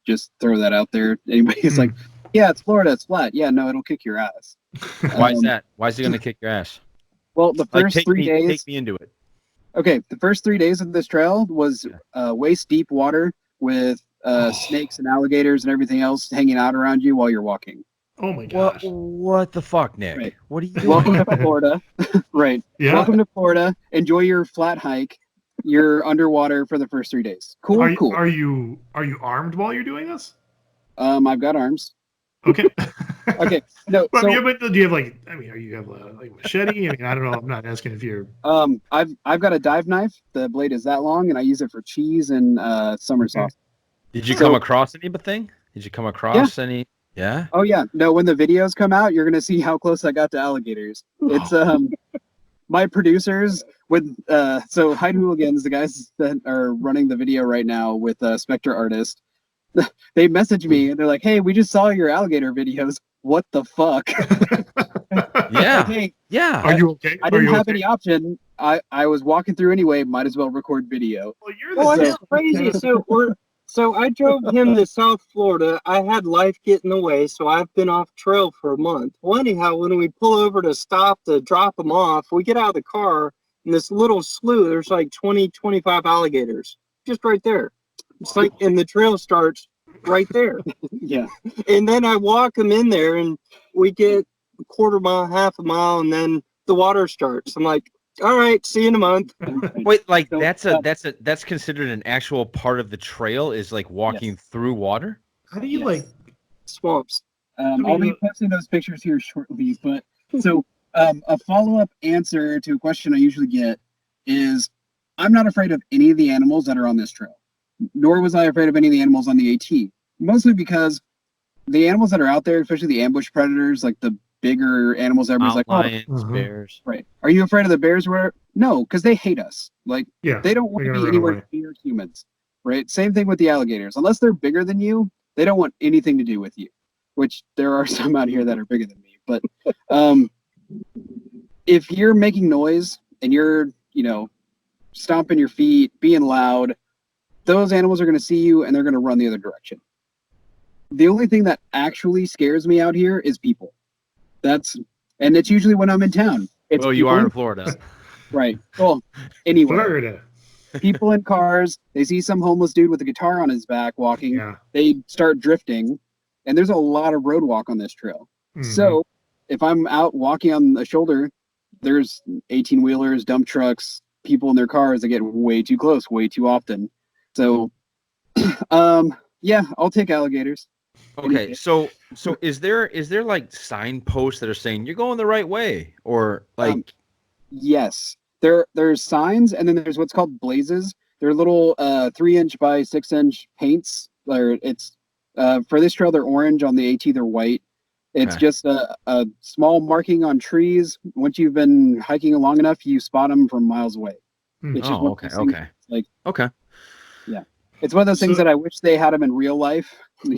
Just throw that out there. Anybody's like, yeah, it's Florida, it's flat. Yeah, no, it'll kick your ass. Why is that? Why is it going to kick your ass? Well, the first 3 days. Take me into it. Okay, the first 3 days of this trail was waist deep water with snakes and alligators and everything else hanging out around you while you're walking. Oh my gosh. What the fuck, Nick? Right. What are you doing? Welcome to Florida. Right. Yeah. Welcome to Florida. Enjoy your flat hike. You're underwater for the first 3 days. Cool, cool. Are you armed while you're doing this? I've got arms. Okay. Okay. No. But, So, yeah, but do you have like? I mean, are you have like a machete? I mean, I don't know. I'm not asking if you're. I've got a dive knife. The blade is that long, and I use it for cheese and summer sauce. Did you come across anything? Did you come across any? Yeah. Oh yeah. No. When the videos come out, you're gonna see how close I got to alligators. It's my producers with so Hide Hooligans, the guys that are running the video right now with Spectre Artist. They message me and they're like, "Hey, we just saw your alligator videos. What the fuck?" Yeah. Hey, Yeah. Are you okay? I didn't have any option. I was walking through anyway. Might as well record video. Well, you're Well, the that's crazy. So I drove him to South Florida. I had life get in the way, so I've been off trail for a month. Well, anyhow, when we pull over to stop to drop him off, we get out of the car, in this little slough, there's like 20, 25 alligators just right there. It's like, and the trail starts right there. Yeah. And then I walk him in there, and we get a quarter mile, half a mile, and then the water starts. I'm like, all right, see you in a month. Wait, like So, that's considered an actual part of the trail, is like walking through water? How do you Yes. like? Swamps. I'll be posting those pictures here shortly. But so a follow-up answer to a question I usually get is, I'm not afraid of any of the animals that are on this trail, nor was I afraid of any of the animals on the AT. Mostly because the animals that are out there, especially the ambush predators, like the bigger animals, everybody's like, "Oh, Lions, Mhm. bears. right. Are you afraid of the bears?" No, because they hate us. Like, Yeah. they don't want They're to gonna be run anywhere away. near humans, right? Same thing with the alligators. Unless they're bigger than you, they don't want anything to do with you. Which there are some out here that are bigger than me. But if you're making noise and you're, stomping your feet, being loud, those animals are going to see you and they're going to run the other direction. The only thing that actually scares me out here is people. And it's usually when I'm in town. It's Well, you people are in- in Florida. Right. Well, anyway, Florida. people in cars, they see some homeless dude with a guitar on his back walking, Yeah. they start drifting, and there's a lot of road walk on this trail. Mhm. So if I'm out walking on the shoulder, there's 18-wheelers, dump trucks, people in their cars that get way too close way too often. So yeah, I'll take alligators. Okay, so is there like signposts that are saying you're going the right way, or like Yes. There's signs, and then there's what's called blazes. They're little 3-inch by 6-inch paints. It's for this trail they're orange, on the AT they're white. It's Okay. just a small marking on trees. Once you've been hiking long enough, you spot them from miles away. Hmm. It's just oh, one of okay, those things, okay, like, okay. it's one of those things So- that I wish they had them in real life. Where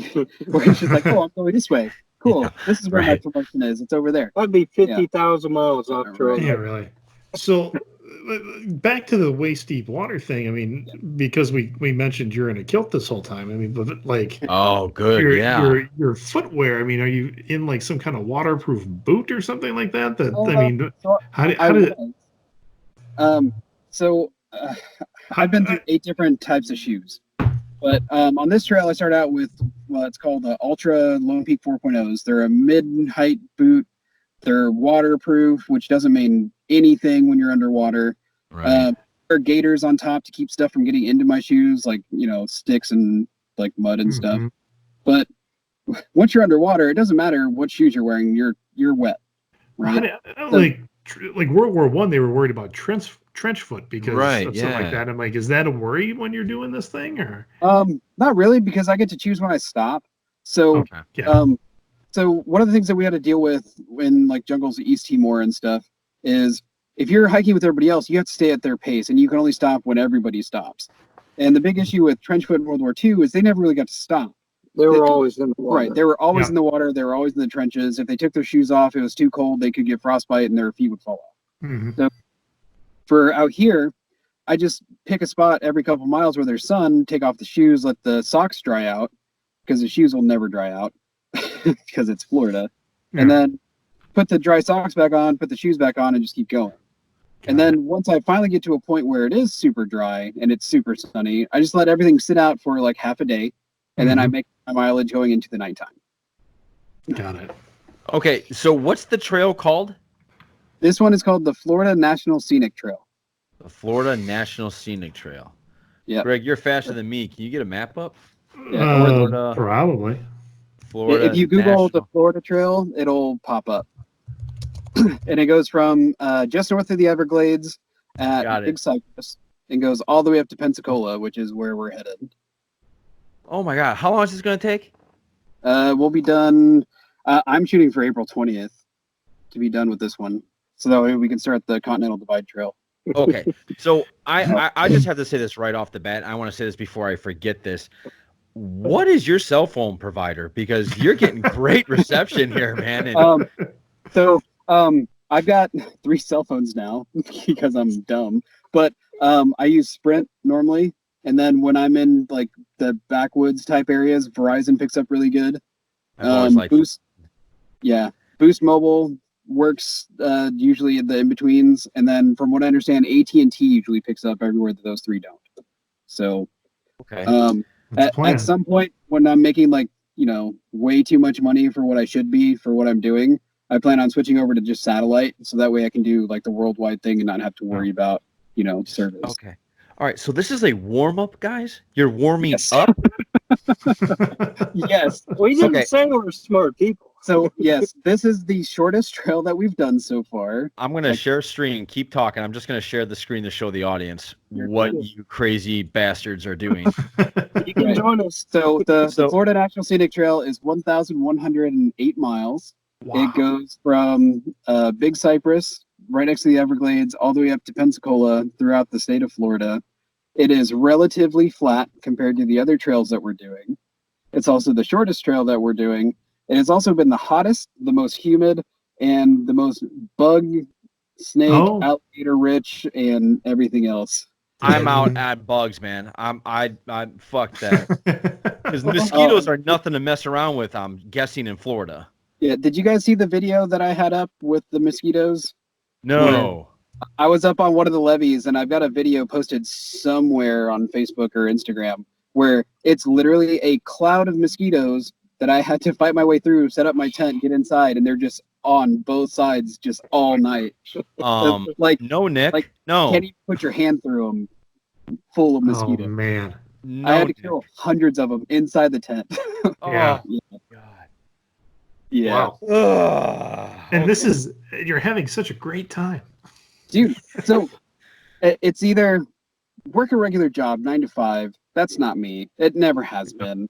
it's just like, oh, I'm going this way. Cool. Yeah, This is where right. my promotion is. It's over there. That'd be 50,000 miles off trail. Yeah, really. So back to the waist deep water thing. I mean, because we mentioned you're in a kilt this whole time. I mean, but like Oh, good. your footwear. I mean, are you in like some kind of waterproof boot or something like that? Oh, I mean, so how I did was. I've been through 8 different types of shoes. But on this trail, I started out with it's called the Ultra Lone Peak 4.0s. They're a mid-height boot. They're waterproof, which doesn't mean anything when you're underwater. Right. There are gaiters on top to keep stuff from getting into my shoes, like sticks and like mud and stuff. Mhm. But once you're underwater, it doesn't matter what shoes you're wearing. You're wet, right? Like World War I, they were worried about trench foot because Right, of something like yeah. that. I'm like, is that a worry when you're doing this thing, or Not really, because I get to choose when I stop. So Okay. yeah? So one of the things that we had to deal with in like jungles of East Timor and stuff is, if you're hiking with everybody else, you have to stay at their pace, and you can only stop when everybody stops. And the big issue with trench foot in World War II is they never really got to stop. They were always in the water. Right. They were always Yeah. in the water. They were always in the trenches. If they took their shoes off, it was too cold. They could get frostbite and their feet would fall off. Mhm. For out here, I just pick a spot every couple miles where there's sun, take off the shoes, let the socks dry out, because the shoes will never dry out because it's Florida. And Yeah. then put the dry socks back on, put the shoes back on, and just keep going. And then once I finally get to a point where it is super dry and it's super sunny, I just let everything sit out for like half a day. and then I make my mileage going into the nighttime. Got it. Okay, so what's the trail called? This one is called the Florida National Scenic Trail. The Florida National Scenic Trail. Yeah. Greg, you're faster than me. Can you get a map up? Yeah, probably. Florida. If you Google the National. Florida Trail, it'll pop up. And it goes from just north of the Everglades at Got it. Big Cypress and goes all the way up to Pensacola, which is where we're headed. Oh my God, how long is this going to take? We'll be done. I'm shooting for April 20th to be done with this one, so that way we can start the Continental Divide Trail. Okay, so I just have to say this right off the bat. I want to say this before I forget this. What is your cell phone provider? Because you're getting great reception here, man. And I've got 3 cell phones now because I'm dumb, but I use Sprint normally, and then when I'm in like the backwoods type areas, Verizon picks up really good. I've always liked Boost Mobile works usually in the in-betweens, and then from what I understand, AT&T usually picks up everywhere that those 3 don't. So okay. at some point when I'm making like, way too much money for what I should be for what I'm doing, I plan on switching over to just satellite, so that way I can do like the worldwide thing and not have to worry about, service. Okay. All right. So this is a warm-up, guys? You're warming Yes. up? Yes. We didn't Okay. say we're smart people. So yes, this is the shortest trail that we've done so far. I'm going to share screen. Keep talking. I'm just going to share the screen to show the audience what you crazy bastards are doing. You can join us. So the Florida National Scenic Trail is 1,108 miles. Wow. It goes from Big Cypress, right next to the Everglades, all the way up to Pensacola throughout the state of Florida. It is relatively flat compared to the other trails that we're doing. It's also the shortest trail that we're doing. It has also been the hottest, the most humid, and the most bug, snake, alligator rich, and everything else. I'm out at bugs, man. I fuck that. Because mosquitoes are nothing to mess around with, I'm guessing, in Florida. Yeah, did you guys see the video that I had up with the mosquitoes? No. I was up on one of the levees, and I've got a video posted somewhere on Facebook or Instagram where it's literally a cloud of mosquitoes that I had to fight my way through, set up my tent, get inside, and they're just on both sides just all night. Like no, Nick. Like, no. Can't even put your hand through them, full of mosquitoes. Oh man. No, I had to kill hundreds of them inside the tent. Yeah. Oh, God. Yeah. Wow. And this is, you're having such a great time. Dude, so it's either work a regular job, 9 to 5. That's not me. It never has been.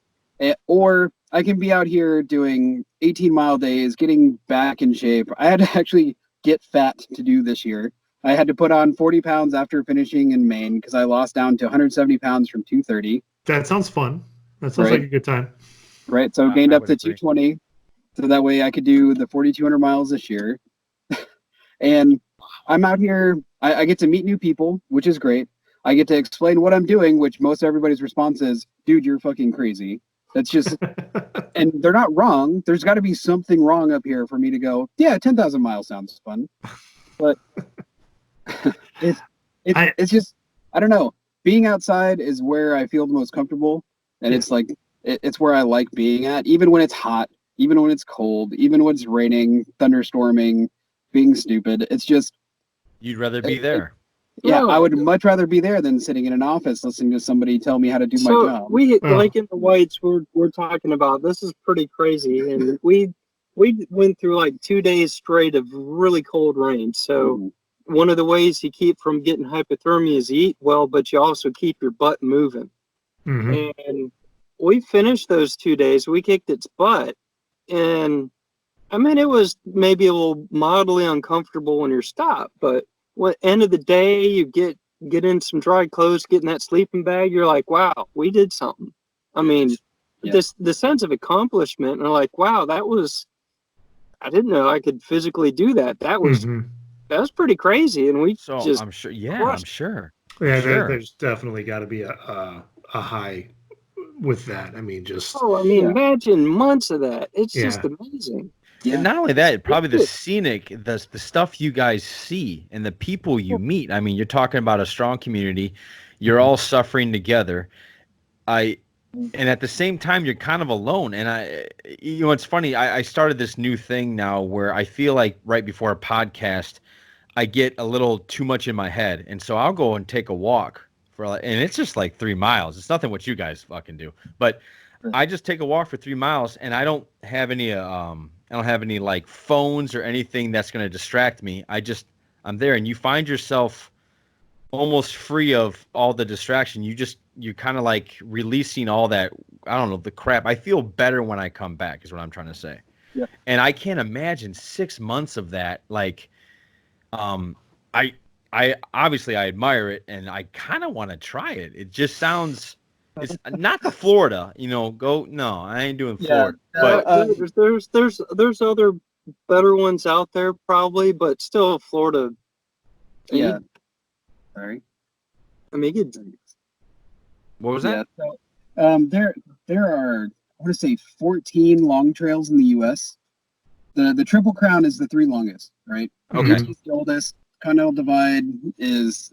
Or I can be out here doing 18-mile days, getting back in shape. I had to actually get fat to do this year. I had to put on 40 pounds after finishing in Maine because I lost down to 170 pounds from 230. That sounds fun. That sounds like a good time. Right. So gained up to 220. So that way I could do the 4,200 miles this year. And I'm out here. I get to meet new people, which is great. I get to explain what I'm doing, which most everybody's response is, dude, you're fucking crazy. That's just, and they're not wrong. There's got to be something wrong up here for me to go, yeah, 10,000 miles sounds fun. But it's just, I don't know. Being outside is where I feel the most comfortable. And it's like, it's where I like being at, even when it's hot, even when it's cold, even when it's raining, thunderstorming, being stupid. It's just, you'd rather be there. Yeah, I would much rather be there than sitting in an office listening to somebody tell me how to do my job. We like in the whites we're talking about. This is pretty crazy, and we went through like 2 days straight of really cold rain. So one of the ways you keep from getting hypothermia is eat well, but you also keep your butt moving. Mm-hmm. And we finished those 2 days. We kicked its butt, and I mean it was maybe a little mildly uncomfortable when you're stopped, but end of the day, you get in some dry clothes, get in that sleeping bag, you're like, wow, we did something. I mean, the sense of accomplishment, and like, wow, I didn't know I could physically do that. That was pretty crazy. And I'm sure. Yeah, I'm sure. Yeah, there's definitely got to be a high with that. I mean, imagine months of that. It's just amazing. Yeah. And not only that, probably the scenic, the stuff you guys see and the people you meet. I mean, you're talking about a strong community. You're all suffering together. and at the same time, you're kind of alone. And it's funny. I started this new thing now where I feel like right before a podcast, I get a little too much in my head, and so I'll go and take a walk and it's just like 3 miles. It's nothing what you guys fucking do, but I just take a walk for 3 miles, and I don't have any like phones or anything that's going to distract me. I'm there, and you find yourself almost free of all the distraction. You're kind of like releasing all that, I don't know, the crap. I feel better when I come back is what I'm trying to say. Yeah. And I can't imagine 6 months of that. Like, I obviously I admire it, and I kind of want to try it. It just sounds, it's not the Florida, no, I ain't doing Florida. Yeah, but there's other better ones out there probably, but still Florida. Yeah. Sorry. I mean, what was that? Yeah. So, there are, I want to say 14 long trails in the U.S. The Triple Crown is the 3 longest, right? Okay. It's the oldest. Continental Divide is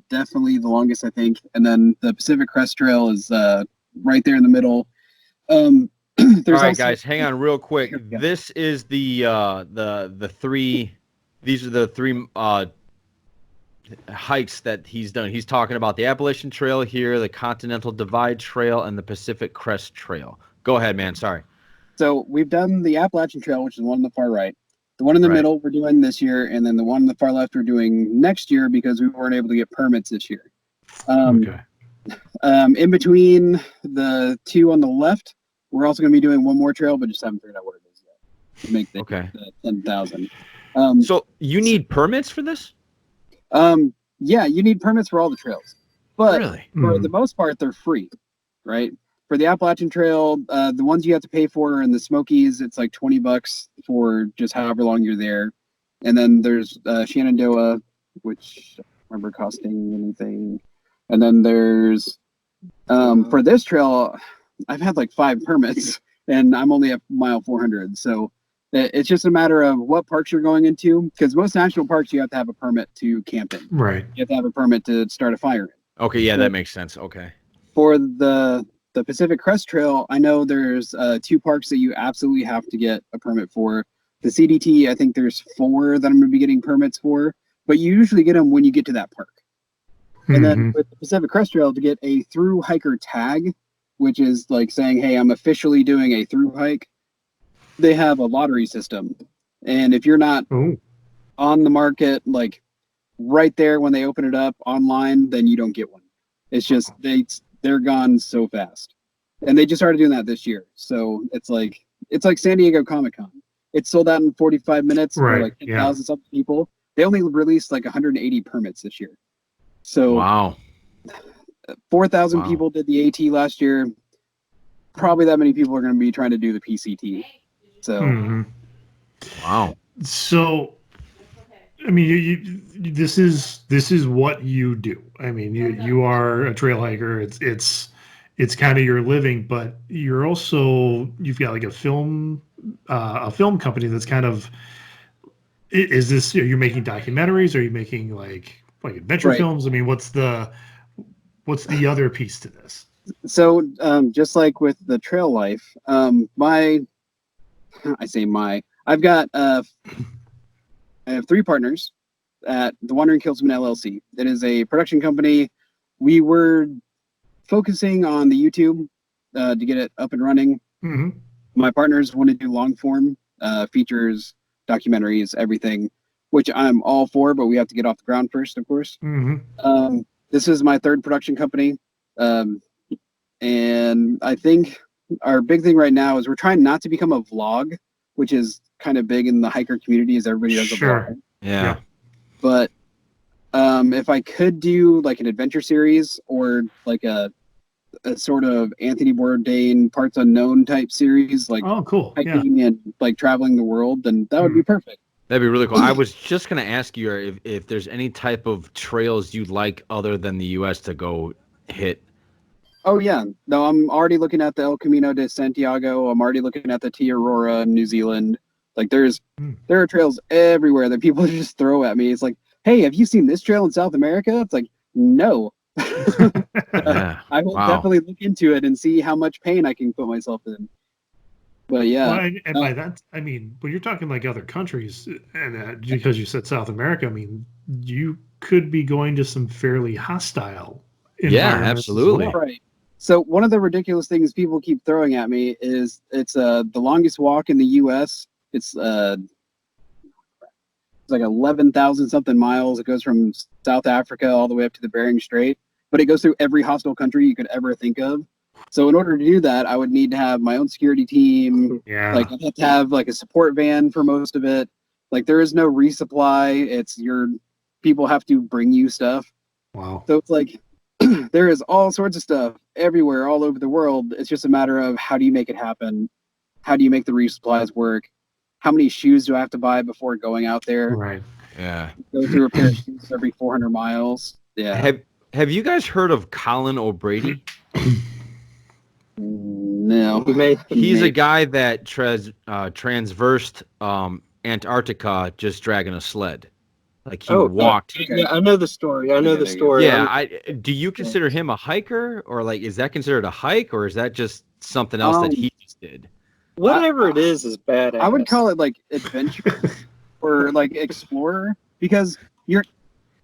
definitely the longest, I think, and then the Pacific Crest Trail is right there in the middle. All right, guys, hang on real quick. This is the 3. These are the 3 hikes that he's done. He's talking about the Appalachian Trail here, the Continental Divide Trail, and the Pacific Crest Trail. Go ahead, man. Sorry. So we've done the Appalachian Trail, which is the one on the far right. The one in the middle we're doing this year, and then the one on the far left we're doing next year because we weren't able to get permits this year. Okay. In between the 2 on the left, we're also going to be doing one more trail, but just haven't figured out what it is yet to make the 10,000. So you need permits for this? Yeah, you need permits for all the trails, but really? For the most part, they're free, right? For the Appalachian Trail, the ones you have to pay for are in the Smokies. It's like $20 for just however long you're there. And then there's Shenandoah, which I don't remember costing anything. And then there's for this trail, I've had like 5 permits, and I'm only at mile 400. So it's just a matter of what parks you're going into, because most national parks you have to have a permit to camp in. Right. You have to have a permit to start a fire in. Okay, yeah, that makes sense. Okay. For the Pacific Crest Trail, I know there's 2 parks that you absolutely have to get a permit for. The CDT, I think there's 4 that I'm going to be getting permits for, but you usually get them when you get to that park. And then with the Pacific Crest Trail, to get a through hiker tag, which is like saying, hey, I'm officially doing a through hike, they have a lottery system. And if you're not on the market, like right there when they open it up online, then you don't get one. It's just, they're gone so fast. And they just started doing that this year. So it's like San Diego Comic-Con. It's sold out in 45 minutes for like 10,000 something people. They only released like 180 permits this year. So wow. 4,000 people did the AT last year. Probably that many people are going to be trying to do the PCT. So wow. So I mean, this is what you do. I mean, you are a trail hiker. It's kind of your living, but you've got like a film company that's kind of. Is this? Are you making documentaries? Are you making like adventure films? I mean, what's the other piece to this? So just like with the trail life, I have 3 partners at the Wandering Kiltsman LLC. It is a production company. We were focusing on the YouTube to get it up and running. My partners want to do long form features, documentaries, everything, which I'm all for, but we have to get off the ground first, of course. This is my 3rd production company. And I think our big thing right now is we're trying not to become a vlog, which is kind of big in the hiker community, as everybody does a vlog. Yeah. But if I could do like an adventure series or like a sort of Anthony Bourdain Parts Unknown type series, like hiking and like traveling the world, then that would be perfect. That'd be really cool. I was just going to ask you if there's any type of trails you'd like other than the U.S. to go hit. Oh, yeah. No, I'm already looking at the El Camino de Santiago. I'm already looking at the Tia Aurora in New Zealand. Like there are trails everywhere that people just throw at me. It's like, hey, have you seen this trail in South America? It's like, no, Yeah. I will Wow. definitely look into it and see how much pain I can put myself in. But yeah, Well, and by that, I mean, when you're talking like other countries, and because you said South America, I mean, you could be going to some fairly hostile environments absolutely. as well. right. So one of the ridiculous things people keep throwing at me is it's the longest walk in the U.S. It's like 11,000 something miles. It goes from South Africa all the way up to the Bering Strait, but it goes through every hostile country you could ever think of. So in order to do that, I would need to have my own security team. Yeah. Like I'd have to have like a support van for most of it. Like there is no resupply. It's your people have to bring you stuff. Wow. So it's like there is all sorts of stuff everywhere, all over the world. It's just a matter of how do you make it happen? How do you make the resupplies work? How many shoes do I have to buy before going out there? Right. Yeah. Go through a pair of shoes every 400 miles. Yeah. Have you guys heard of Colin O'Brady? No. He's a guy that transversed Antarctica just dragging a sled. Like he walked. Yeah, I know the story. I know the story. Yeah, do you consider him a hiker, or like is that considered a hike, or is that just something else that he just did? Whatever it is badass. I would call it like adventure or like explorer, because you're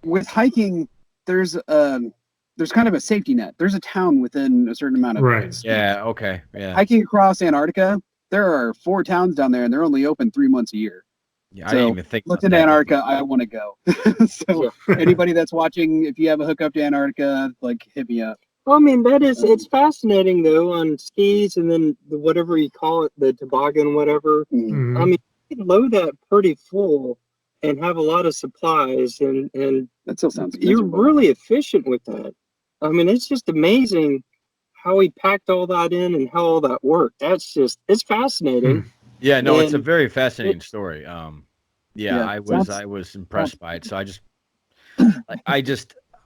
with hiking. There's kind of a safety net. There's a town within a certain amount of space. Yeah. Okay. Yeah. Hiking across Antarctica, there are 4 towns down there, and they're only open 3 months a year. Yeah, I didn't even think. Look into Antarctica. I want to go. So anybody that's watching, if you have a hookup to Antarctica, like hit me up. Well, I mean, it's fascinating though on skis and then whatever you call it, the toboggan, whatever. Mhm. I mean, you can load that pretty full and have a lot of supplies, and That still sounds you're miserable. really efficient with that. I mean, it's just amazing how he packed all that in and how all that worked. It's fascinating. Yeah, no, it's a And very fascinating story. Yeah, I was impressed by it. So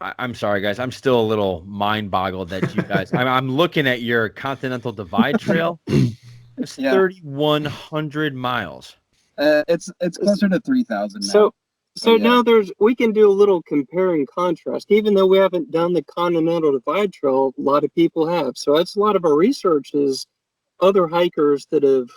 I'm sorry, guys. I'm still a little mind boggled that you guys. I'm looking at your Continental Divide Trail. It's 3,100 miles. It's closer to 3,000 now. So now we can do a little compare and contrast. Even though we haven't done the Continental Divide Trail, a lot of people have. So that's a lot of our research is other hikers that have,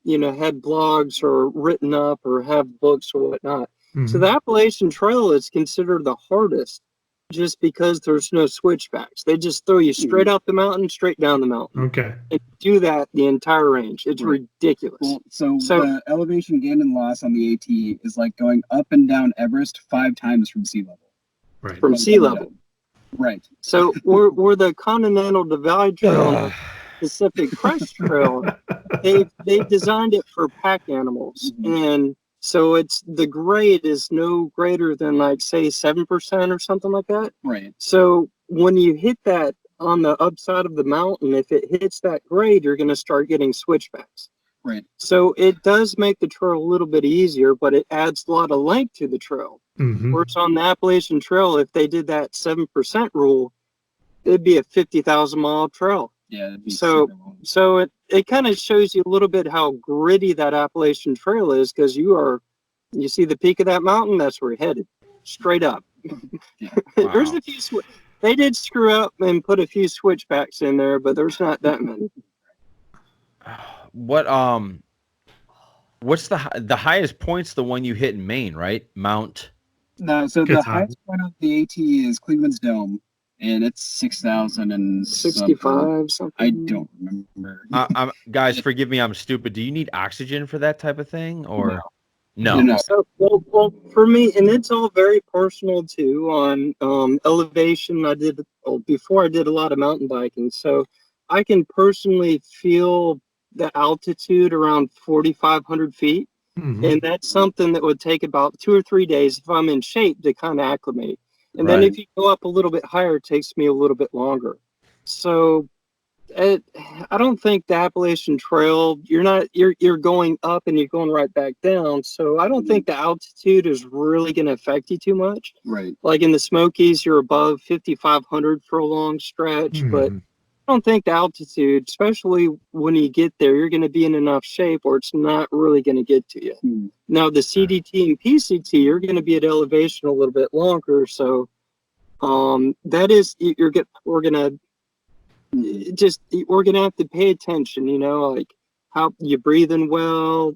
had blogs or written up or have books or whatnot. Mm-hmm. So the Appalachian Trail is considered the hardest just because there's no switchbacks. They just throw you straight up the mountain, straight down the mountain. Okay. And do that the entire range. It's ridiculous. Well, so the elevation gain and loss on the AT is like going up and down Everest 5 times from sea level. Right. From sea level. Right. So we're the Continental Divide Trail and the Pacific Crest Trail. They've designed it for pack animals. And so it's the grade is no greater than like say 7% or something like that. Right. So when you hit that on the upside of the mountain, if it hits that grade, you're going to start getting switchbacks. Right. So it does make the trail a little bit easier, but it adds a lot of length to the trail. Mm-hmm. Whereas on the Appalachian Trail, if they did that 7% rule, it'd be a 50,000 mile trail. Yeah. So it kind of shows you a little bit how gritty that Appalachian Trail is, because you see the peak of that mountain, that's where you're headed, straight up. There's a few they did screw up and put a few switchbacks in there, but there's not that many. What's the highest point's the one you hit in Maine, right? Mount. No, so the highest point of the AT is Cleveland's Dome, and it's 6,065 something. I don't remember. Guys, forgive me, I'm stupid. Do you need oxygen for that type of thing, or no? So, well, for me, and it's all very personal too. On elevation, before I did a lot of mountain biking, so I can personally feel the altitude around 4,500 feet. Mm-hmm. And that's something that would take about 2 or 3 days if I'm in shape to kind of acclimate. And then if you go up a little bit higher, it takes me a little bit longer. So I don't think the Appalachian Trail, you're going up and you're going right back down. So I don't think the altitude is really going to affect you too much. Right. Like in the Smokies, you're above 5,500 for a long stretch, but I don't think the altitude, especially when you get there, you're going to be in enough shape or it's not really going to get to you. Now, the CDT and PCT, you're going to be at elevation a little bit longer. So That is, we're gonna have to pay attention, like how you breathing well,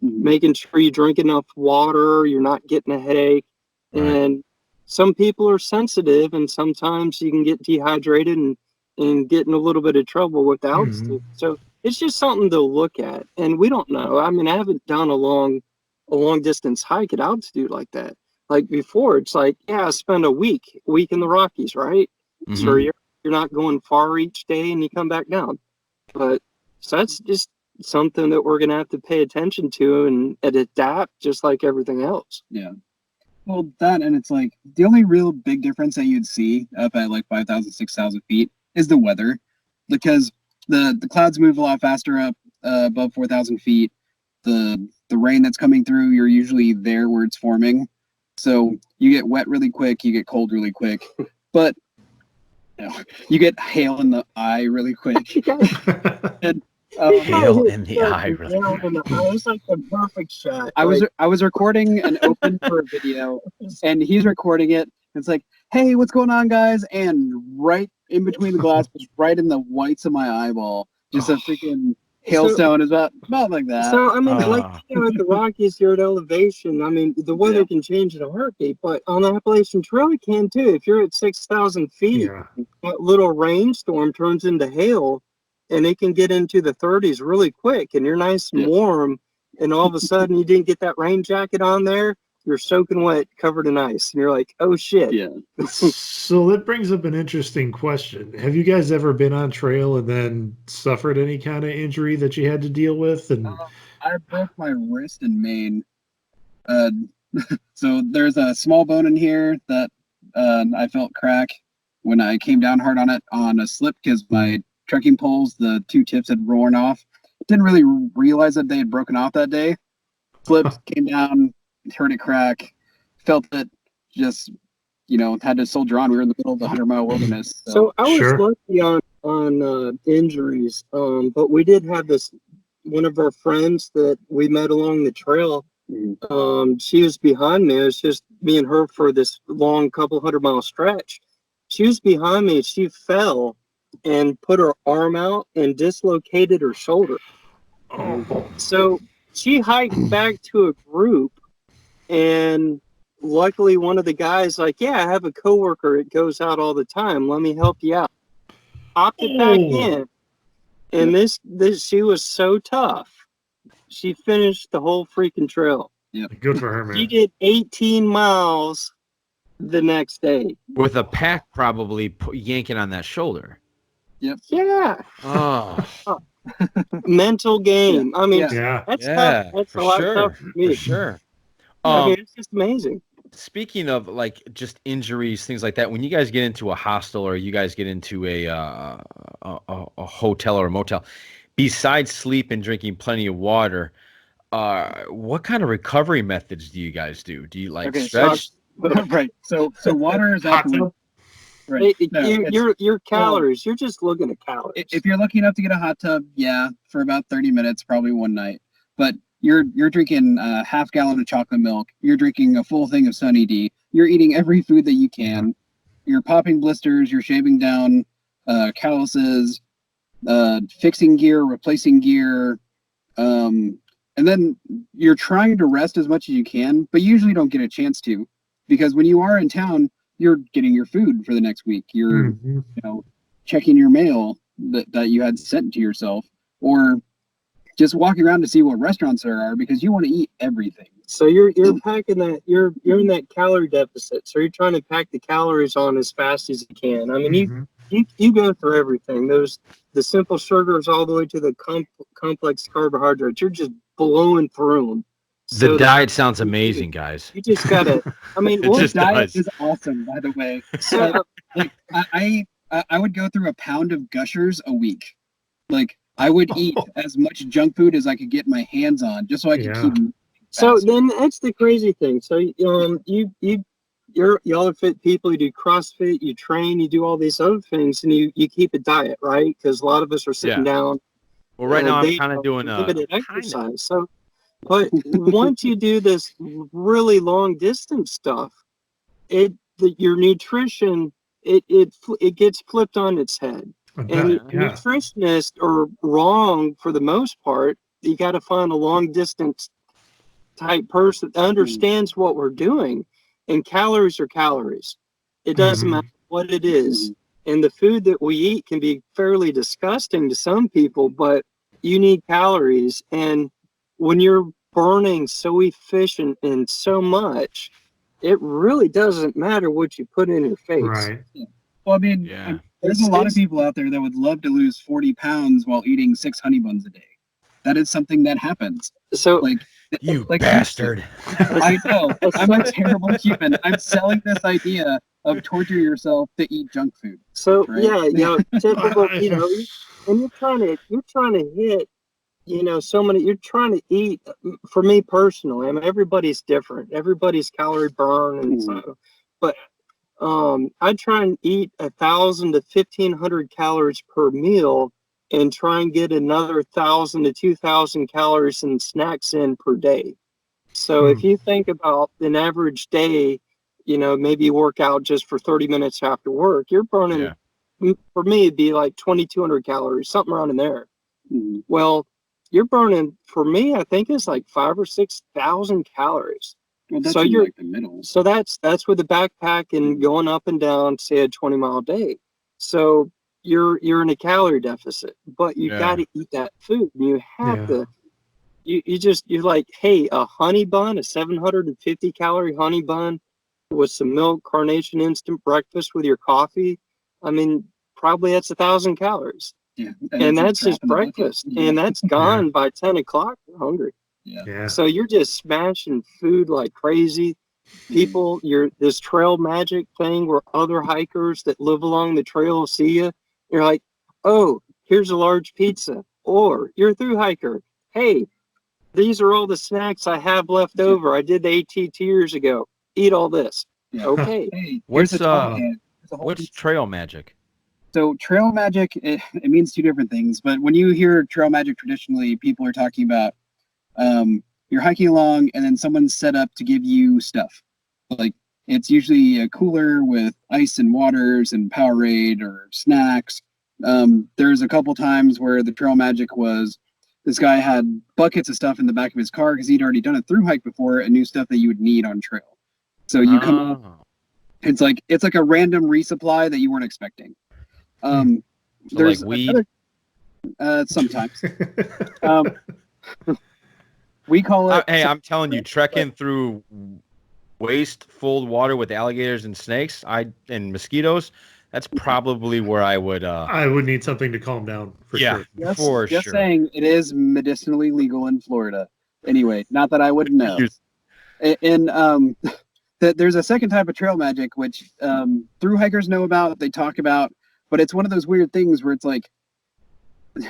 making sure you drink enough water, you're not getting a headache. Right. And some people are sensitive, and sometimes you can get dehydrated and get in a little bit of trouble with altitude. So it's just something to look at. And we don't know. I mean, I haven't done a long distance hike at altitude like that. Like before, it's like, yeah, I spend a week in the Rockies, right? Mhm. So you're not going far each day and you come back down. But so that's just something that we're gonna have to pay attention to and adapt, just like everything else. Yeah. Well, that, and it's like the only real big difference that you'd see up at like 5,000, 6,000 feet is the weather, because the clouds move a lot faster up above 4,000 feet. The rain that's coming through, you're usually there where it's forming, so you get wet really quick, you get cold really quick, but you get hail in the eye really quick. And Hail in the eye, really. Hail in the eye. It's like the perfect shot. I was recording an open for a video, and he's recording it. It's like, hey, what's going on, guys? And right in between the glasses, right in the whites of my eyeball, just a freaking hailstone is about like that. So I mean, like at the Rockies, you're at elevation. I mean, the weather can change in a heartbeat, but on the Appalachian Trail, it can too. If you're at 6,000 feet, that little rainstorm turns into hail, and it can get into the 30s really quick, and you're nice and warm, and all of a sudden you didn't get that rain jacket on there. You're soaking wet, covered in ice, and you're like, oh shit. Yeah. So that brings up an interesting question. Have you guys ever been on trail and then suffered any kind of injury that you had to deal with? And I broke my wrist in Maine. So there's a small bone in here that I felt crack when I came down hard on it on a slip, because my trekking poles, the two tips had worn off. Didn't really realize that they had broken off that day. Slipped, came down, heard it crack, felt it, just had to soldier on. We were in the middle of the 100-mile wilderness. So I was lucky on injuries, but we did have one of our friends that we met along the trail. She was behind me. It was just me and her for this long couple 100-mile stretch. She was behind me. She fell and put her arm out and dislocated her shoulder. So she hiked back to a group, and luckily one of the guys like, yeah, I have a coworker, it goes out all the time, let me help you out. Opted back in, and this she was so tough, she finished the whole freaking trail. Good for her, man. She did 18 miles the next day with a pack probably yanking on that shoulder. Yeah. Oh. Mental game. I mean, that's tough. That's a lot tough for me. For sure. I mean, it's just amazing. Speaking of like just injuries, things like that, when you guys get into a hostel or you guys get into a hotel or a motel, besides sleep and drinking plenty of water, what kind of recovery methods do you guys do? Do you like stretch? Right. So water is absolutely right. Your calories. You're just looking at calories. If you're lucky enough to get a hot tub, for about 30 minutes, probably one night. But you're drinking a half gallon of chocolate milk. You're drinking a full thing of Sunny D. You're eating every food that you can. You're popping blisters. You're shaving down calluses, fixing gear, replacing gear, and then you're trying to rest as much as you can, but you usually don't get a chance to, because when you are in town, you're getting your food for the next week. You're checking your mail that you had sent to yourself, or just walking around to see what restaurants there are, because you want to eat everything. So you're packing that, you're in that calorie deficit. So you're trying to pack the calories on as fast as you can. I mean, you go through everything. The simple sugars all the way to the complex carbohydrates. You're just blowing through them. So the diet sounds amazing, guys. You just gotta. I mean, the diet is awesome, by the way. So, I would go through a pound of Gushers a week. Like, I would eat as much junk food as I could get my hands on, just so I could keep. So then that's the crazy thing. So y'all are fit people. You do CrossFit, you train, you do all these other things, and you keep a diet, right? Because a lot of us are sitting down. Well, right now I'm kind of doing limited exercise. So, but once you do this really long distance stuff, it your nutrition, it gets flipped on its head. And nutritionists are wrong for the most part. You got to find a long distance type person that understands what we're doing. And calories are calories. It doesn't matter what it is. And the food that we eat can be fairly disgusting to some people, but you need calories. And when you're burning so efficient and so much, it really doesn't matter what you put in your face. Right. Yeah. Well, I mean, there's a lot of people out there that would love to lose 40 pounds while eating 6 honey buns a day. That is something that happens. So, you bastard. I know. I'm a terrible human. I'm selling this idea of torture yourself to eat junk food. So right? typical, and you're trying to hit, so many. You're trying to eat. For me personally, I mean, everybody's different. Everybody's calorie burn, and so, but I try and eat 1,000 to 1,500 calories per meal, and try and get another 1,000 to 2,000 calories in snacks in per day. So if you think about an average day, maybe you work out just for 30 minutes after work, you're burning, for me, it'd be like 2,200 calories, something around in there. Well, you're burning, for me, I think it's like 5,000 or 6,000 calories. Well, that's you're like the middle. So that's with the backpack and going up and down, say a 20-mile day. So you're in a calorie deficit, but you got to eat that food. You have to. You're like, hey, a honey bun, a 750 calorie honey bun with some milk, Carnation instant breakfast with your coffee. I mean, probably that's 1,000 calories. Yeah, and that's just breakfast, and that's gone by 10 o'clock. You're hungry. Yeah. So you're just smashing food like crazy. People, this trail magic thing where other hikers that live along the trail see you. You're like, oh, here's a large pizza. Or you're a thru hiker. Hey, these are all the snacks I have left over. I did the AT 2 years ago. Eat all this. Yeah. Okay. Hey, what's trail magic? So trail magic, it means two different things. But when you hear trail magic, traditionally, people are talking about you're hiking along and then someone's set up to give you stuff. Like it's usually a cooler with ice and waters and Powerade or snacks. There's a couple times where the trail magic was this guy had buckets of stuff in the back of his car because he'd already done a through hike before and knew stuff that you would need on trail. So you come up, it's like a random resupply that you weren't expecting. So there's like weed? Sometimes. We call it. Hey, I'm telling you, trekking through waist-full water with alligators and snakes, and mosquitoes. That's probably where I would. I would need something to calm down for sure. Just saying, it is medicinally legal in Florida. Anyway, not that I would know. And there's a second type of trail magic which through hikers know about. They talk about, but it's one of those weird things where it's like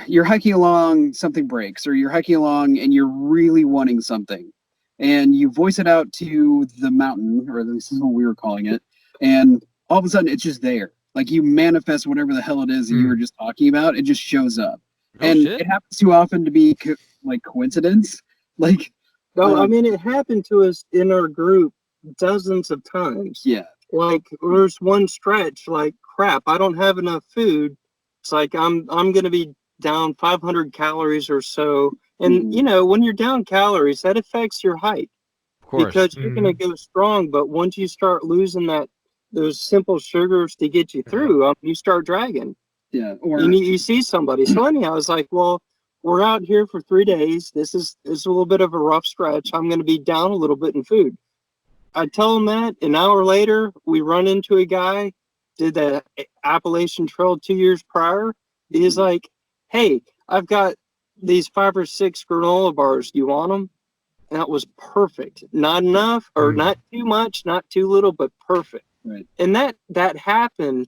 you're hiking along, something breaks, or you're hiking along and you're really wanting something, and you voice it out to the mountain, or this is what we were calling it, and all of a sudden it's just there. Like you manifest whatever the hell it is that you were just talking about. It just shows up, it happens too often to be like coincidence. Like, no, I mean it happened to us in our group dozens of times. Yeah, like there's one stretch, like crap, I don't have enough food. It's like I'm gonna be down 500 calories or so, and when you're down calories, that affects your height, of course, because you're gonna go strong. But once you start losing those simple sugars to get you through, you start dragging. Yeah, or you see somebody. So anyhow, I was like, well, we're out here for 3 days. This is a little bit of a rough stretch. I'm going to be down a little bit in food. I tell him that. An hour later, we run into a guy, did the Appalachian Trail 2 years prior. He's like, hey, I've got these 5 or 6 granola bars. Do you want them? And that was perfect. Not enough, or not too much, not too little, but perfect. Right. And that happened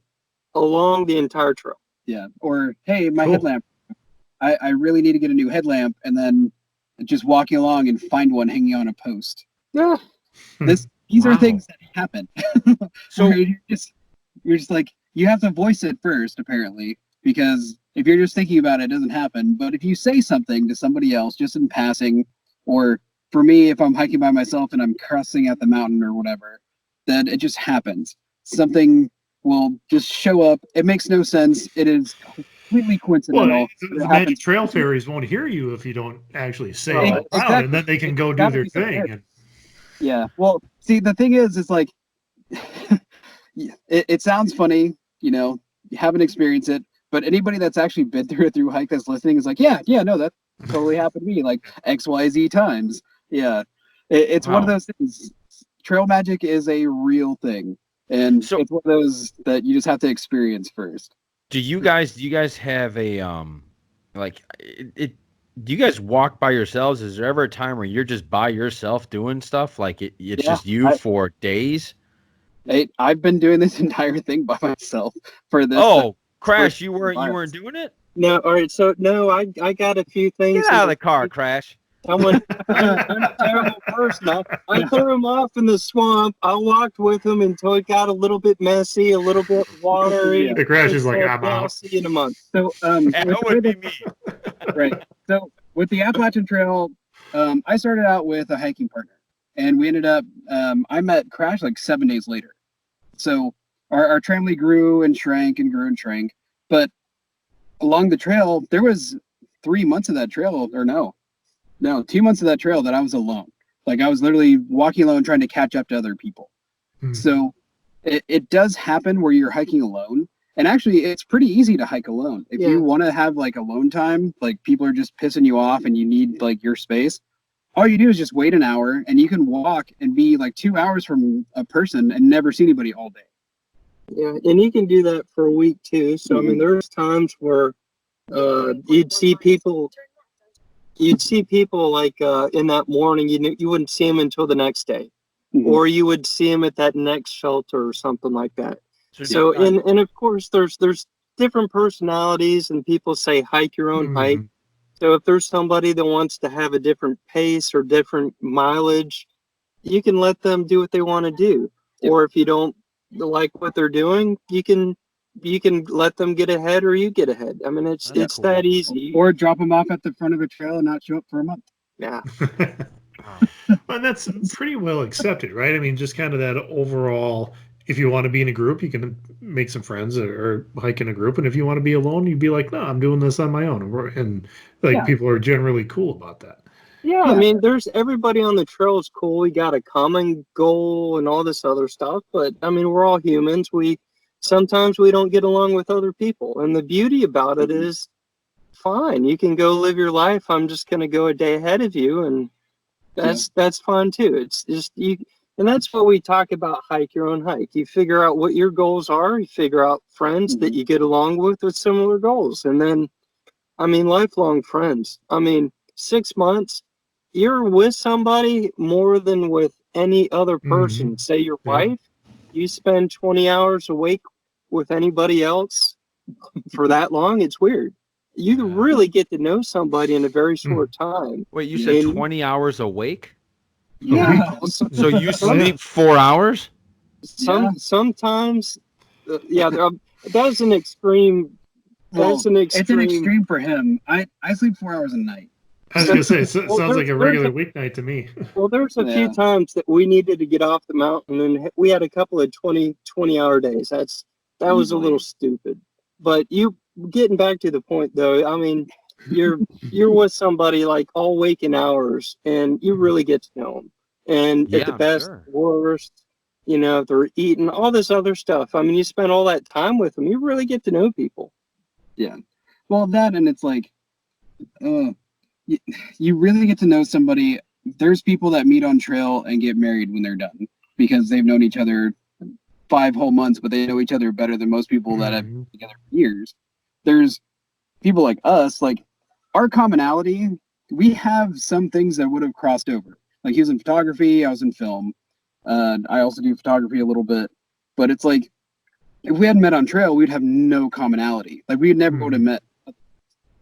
along the entire trail. Yeah. Or, hey, my headlamp. I really need to get a new headlamp, and then just walking along and find one hanging on a post. Yeah. These are things that happen. So you're just like, you have to voice it first, apparently, because if you're just thinking about it, it doesn't happen. But if you say something to somebody else just in passing, or for me, if I'm hiking by myself and I'm crossing at the mountain or whatever, then it just happens. something will just show up. It makes no sense. It is completely coincidental. Well, the Magic Trail fairies won't hear you if you don't actually say it out loud, and then they can go do their thing. And... Yeah. Well, see, the thing is like, it sounds funny, you haven't experienced it, but anybody that's actually been through a through hike that's listening is like, yeah, no, that totally happened to me, like XYZ times. Yeah. It's one of those things. Trail magic is a real thing. And so, it's one of those that you just have to experience first. Do you guys have a do you guys walk by yourselves? Is there ever a time where you're just by yourself doing stuff? Like it's just you for days? I've been doing this entire thing by myself for this. Oh, Crash, you weren't doing it? No, all right. So no, I got a few things. Get out of the car, Crash. I'm a terrible person. I threw him off in the swamp. I walked with him until it got a little bit messy, a little bit watery. The Crash is like, I'm out. See you in a month. So that would be me. Right. So with the Appalachian Trail, I started out with a hiking partner, and we ended up. I met Crash like 7 days later. So our family grew and shrank and grew and shrank. But along the trail, there was 3 months of that trail, or no, 2 months of that trail that I was alone. Like I was literally walking alone, trying to catch up to other people. So it does happen where you're hiking alone. And actually, it's pretty easy to hike alone. If you want to have like alone time, like people are just pissing you off and you need like your space, all you do is just wait an hour and you can walk and be like 2 hours from a person and never see anybody all day. Yeah, and you can do that for a week too. So I mean, there's times where you'd see people like in that morning, you wouldn't see them until the next day, or you would see them at that next shelter or something like that. So and of course there's different personalities, and people say hike your own hike. So if there's somebody that wants to have a different pace or different mileage, you can let them do what they want to do. Or if you don't like what they're doing, you can let them get ahead, or you get ahead. I mean, it's cool. That easy. Or drop them off at the front of a trail and not show up for a month. Yeah. Well, that's pretty well accepted, right? I mean, just kind of that overall, if you want to be in a group, you can make some friends or hike in a group. And if you want to be alone, you'd be like, no, I'm doing this on my own. And people are generally cool about that. Yeah, I mean, there's everybody on the trail is cool. We got a common goal and all this other stuff. But I mean, we're all humans. Sometimes we don't get along with other people. And the beauty about it is, fine, you can go live your life. I'm just going to go a day ahead of you. And that's fun too. It's just and that's what we talk about, hike your own hike. You figure out what your goals are. You figure out friends that you get along with similar goals. And then, I mean, lifelong friends. I mean, 6 months, you're with somebody more than with any other person. Say your wife, you spend 20 hours a week with anybody else for that long. It's weird. You really get to know somebody in a very short time. Wait, you said 20 hours awake? Yeah. So you sleep 4 hours? Sometimes, that's an extreme. It's an extreme for him. I sleep 4 hours a night. I was going to say, it sounds like a regular weeknight to me. Well, there's a few times that we needed to get off the mountain, and we had a couple of 20-hour days. That was a little stupid. But getting back to the point, though, I mean, you're with somebody like all waking hours, and you really get to know them. And at the best, worst, they're eating all this other stuff. I mean, you spend all that time with them, you really get to know people. Yeah. Well, that, and it's like, you really get to know somebody. There's people that meet on trail and get married when they're done because they've known each other 5 whole months, but they know each other better than most people that have been together for years. There's people like us, like our commonality, we have some things that would have crossed over. Like he was in photography, I was in film. I also do photography a little bit, but it's like, if we hadn't met on trail, we'd have no commonality. Like we never would have met.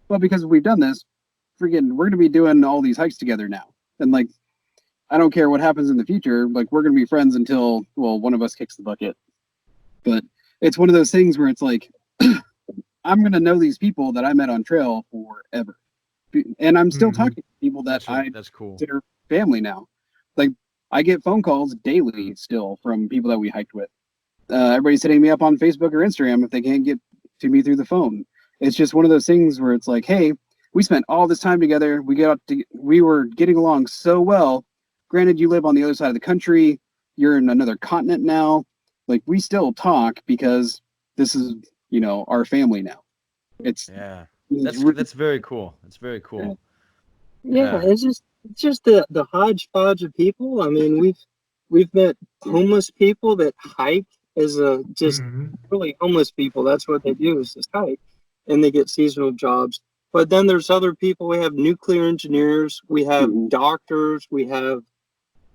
Well, because we've done this, we're going to be doing all these hikes together now. And like, I don't care what happens in the future. Like we're going to be friends until, one of us kicks the bucket. But it's one of those things where it's like, I'm going to know these people that I met on trail forever. And I'm still talking to people that that's cool. Consider family now. Like I get phone calls daily still from people that we hiked with. everybody's hitting me up on Facebook or Instagram if they can't get to me through the phone. It's just one of those things where it's like, hey, we spent all this time together. We were getting along so well. Granted, you live on the other side of the country. You're in another continent now. Like, we still talk because this is, our family now. It's that's very cool. It's very cool. Yeah, it's just the hodgepodge of people. I mean, we've met homeless people that hike as really homeless people. That's what they do, is just hike, and they get seasonal jobs. But then there's other people. We have nuclear engineers, we have doctors, we have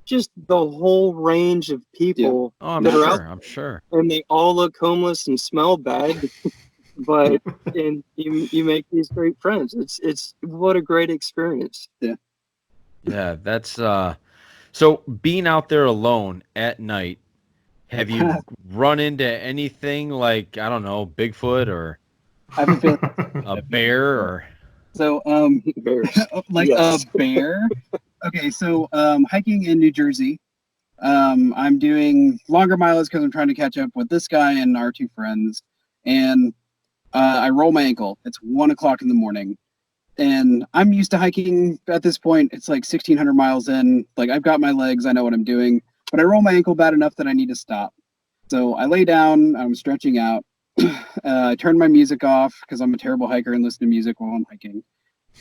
just the whole range of people that are out. I'm sure. And they all look homeless and smell bad, but and you make these great friends. It's what a great experience. Yeah, that's so being out there alone at night, have you run into anything like, I don't know, Bigfoot or a bear or so Bears. like Yes. a bear? Okay, so hiking in New Jersey. I'm doing longer miles because I'm trying to catch up with this guy and our two friends. And I roll my ankle. It's 1 o'clock in the morning. And I'm used to hiking at this point. It's like 1,600 miles in. Like, I've got my legs. I know what I'm doing. But I roll my ankle bad enough that I need to stop. So I lay down. I'm stretching out. I turn my music off because I'm a terrible hiker and listen to music while I'm hiking.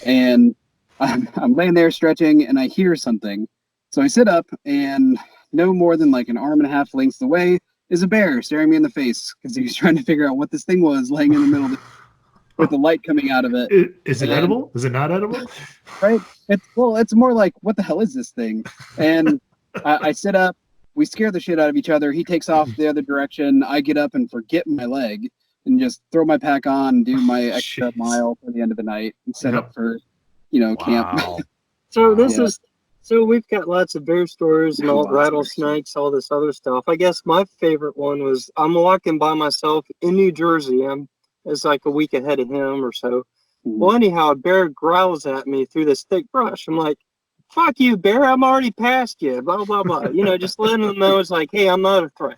And I'm laying there stretching, and I hear something. So I sit up, and no more than like an arm and a half lengths away is a bear staring me in the face because he was trying to figure out what this thing was laying in the middle of the, with the light coming out of it. Is it edible? Is it not edible? Right? It's more like, what the hell is this thing? And I sit up. We scare the shit out of each other. He takes off the other direction. I get up and forget my leg and just throw my pack on and do my extra mile for the end of the night and set up for, camp. So so we've got lots of bear stories and all rattlesnakes, all this other stuff. I guess my favorite one was, I'm walking by myself in New Jersey. It's like a week ahead of him or so. Well, anyhow, a bear growls at me through this thick brush. I'm like, fuck you, bear, I'm already past you, blah, blah, blah. Just letting them know it's like, hey, I'm not a threat,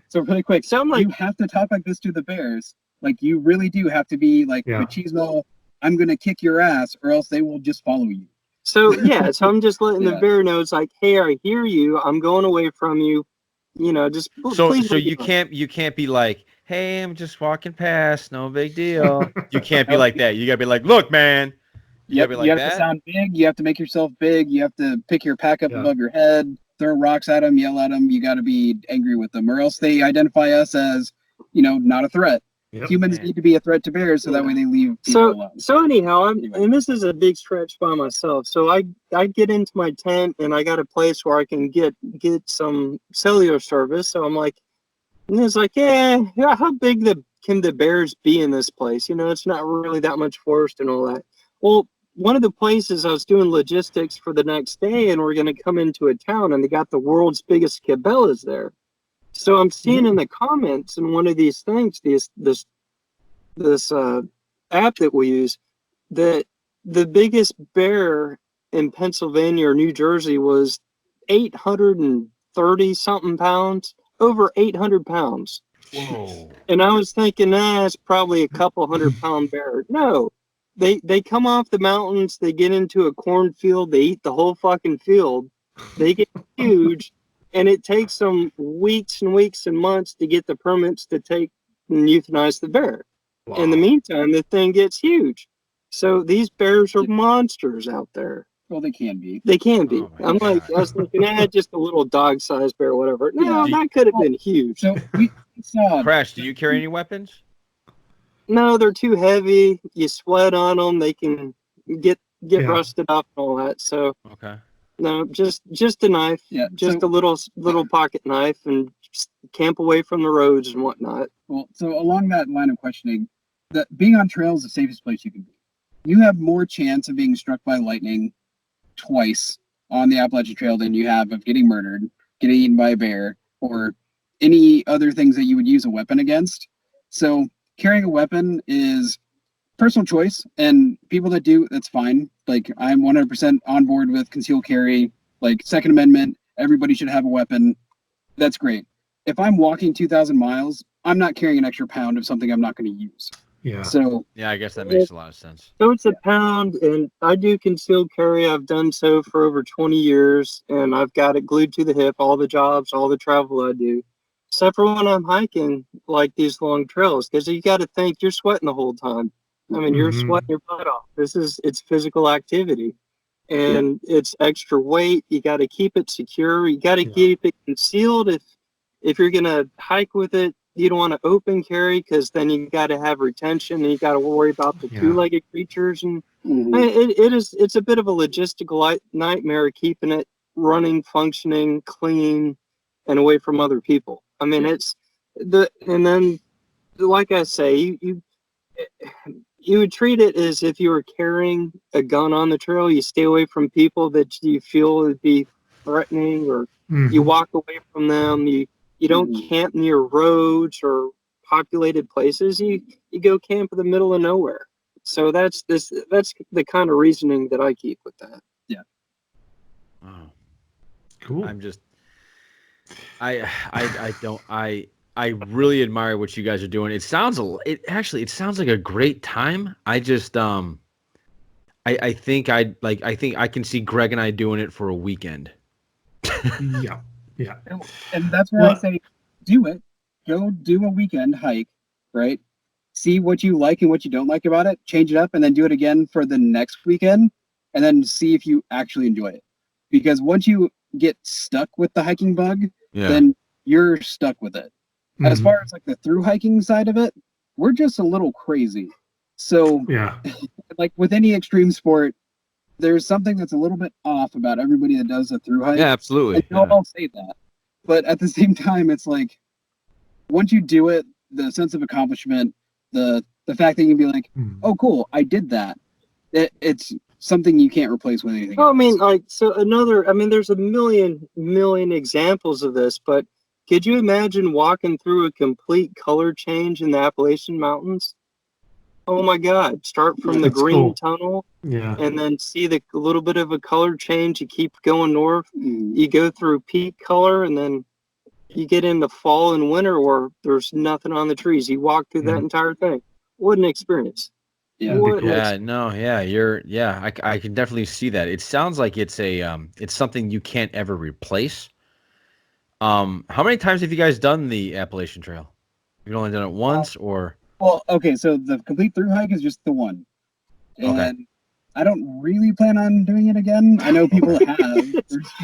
So really quick, I'm like, you have to talk like this to the bears. Like, you really do have to be like, machismo, I'm going to kick your ass, or else they will just follow you. So I'm just letting the bear know it's like, hey, I hear you. I'm going away from you. Just so you can't be like, hey, I'm just walking past, no big deal. You can't be like that. You gotta be like, look, man. You have to sound big. You have to make yourself big. You have to pick your pack up above your head, throw rocks at them, yell at them. You got to be angry with them, or else they identify us as, not a threat. Yep. Humans need to be a threat to bears, so that way they leave people alone. So anyhow, and this is a big stretch by myself. So I get into my tent, and I got a place where I can get some cellular service. So I'm like, and it's like, how big can the bears be in this place? It's not really that much forest and all that. Well, one of the places I was doing logistics for the next day, and we're going to come into a town, and they got the world's biggest Cabela's there. So I'm seeing in the comments in one of these things, this app that we use, that the biggest bear in Pennsylvania or New Jersey was 830 something pounds, over 800 pounds. Whoa. And I was thinking, it's probably a couple 100-pound bear. No, they come off the mountains, they get into a cornfield, they eat the whole fucking field, they get huge. And it takes them weeks and weeks and months to get the permits to take and euthanize the bear. Wow. In the meantime, the thing gets huge. So these bears are monsters out there. Well, they can be. They can be. I was thinking, just a little dog-sized bear, whatever. No, that could have been huge. So we saw. Crash, do you carry any weapons? No, they're too heavy. You sweat on them. They can get rusted up and all that. So. Okay. No, just a knife, just a little pocket knife, and just camp away from the roads and whatnot. Well, so along that line of questioning, being on trail is the safest place you can be. You have more chance of being struck by lightning twice on the Appalachian Trail than you have of getting murdered, getting eaten by a bear, or any other things that you would use a weapon against. So carrying a weapon is personal choice, and people that do, that's fine. Like, I'm 100% on board with concealed carry, like Second Amendment, everybody should have a weapon. That's great. if I'm walking 2,000 miles, I'm not carrying an extra pound of something I'm not going to use. Yeah. So Yeah, I guess that makes a lot of sense. So it's a pound, and I do concealed carry. I've done so for over 20 years, and I've got it glued to the hip, all the jobs, all the travel I do, except for when I'm hiking like these long trails, because you got to think you're sweating the whole time. I mean, you're sweating your butt off. It's physical activity, and it's extra weight. You got to keep it secure. You got to keep it concealed. If you're gonna hike with it, you don't want to open carry because then you got to have retention and you got to worry about the two-legged creatures, and it's a bit of a logistical nightmare keeping it running, functioning, clean, and away from other people. I mean, and then like I say, you would treat it as if you were carrying a gun on the trail. You stay away from people that you feel would be threatening, or you walk away from them. You don't camp near roads or populated places. You go camp in the middle of nowhere. So that's the kind of reasoning that I keep with that. Yeah. Wow. Cool. I'm just I really admire what you guys are doing. It sounds like a great time. I just I think I can see Greg and I doing it for a weekend. Yeah. And that's where I say, do it. Go do a weekend hike, right? See what you like and what you don't like about it, change it up, and then do it again for the next weekend, and then see if you actually enjoy it. Because once you get stuck with the hiking bug, then you're stuck with it. As far as like the through hiking side of it, we're just a little crazy. So like with any extreme sport, there's something that's a little bit off about everybody that does a through hike. Yeah, absolutely. And they'll all say that. But at the same time, it's like, once you do it, the sense of accomplishment, the fact that you can be like, oh, cool, I did that. It's something you can't replace with anything else. I mean, there's a million examples of this, but could you imagine walking through a complete color change in the Appalachian Mountains? Oh my God! Start from the green tunnel, and then see the little bit of a color change. You keep going north. You go through peak color, and then you get into fall and winter where there's nothing on the trees. You walk through that entire thing. What an experience! Yeah. I can definitely see that. It sounds like it's something you can't ever replace. How many times have you guys done the Appalachian Trail? You've only done it once, or? Well, okay, so the complete through hike is just the one. And I don't really plan on doing it again. I know people have.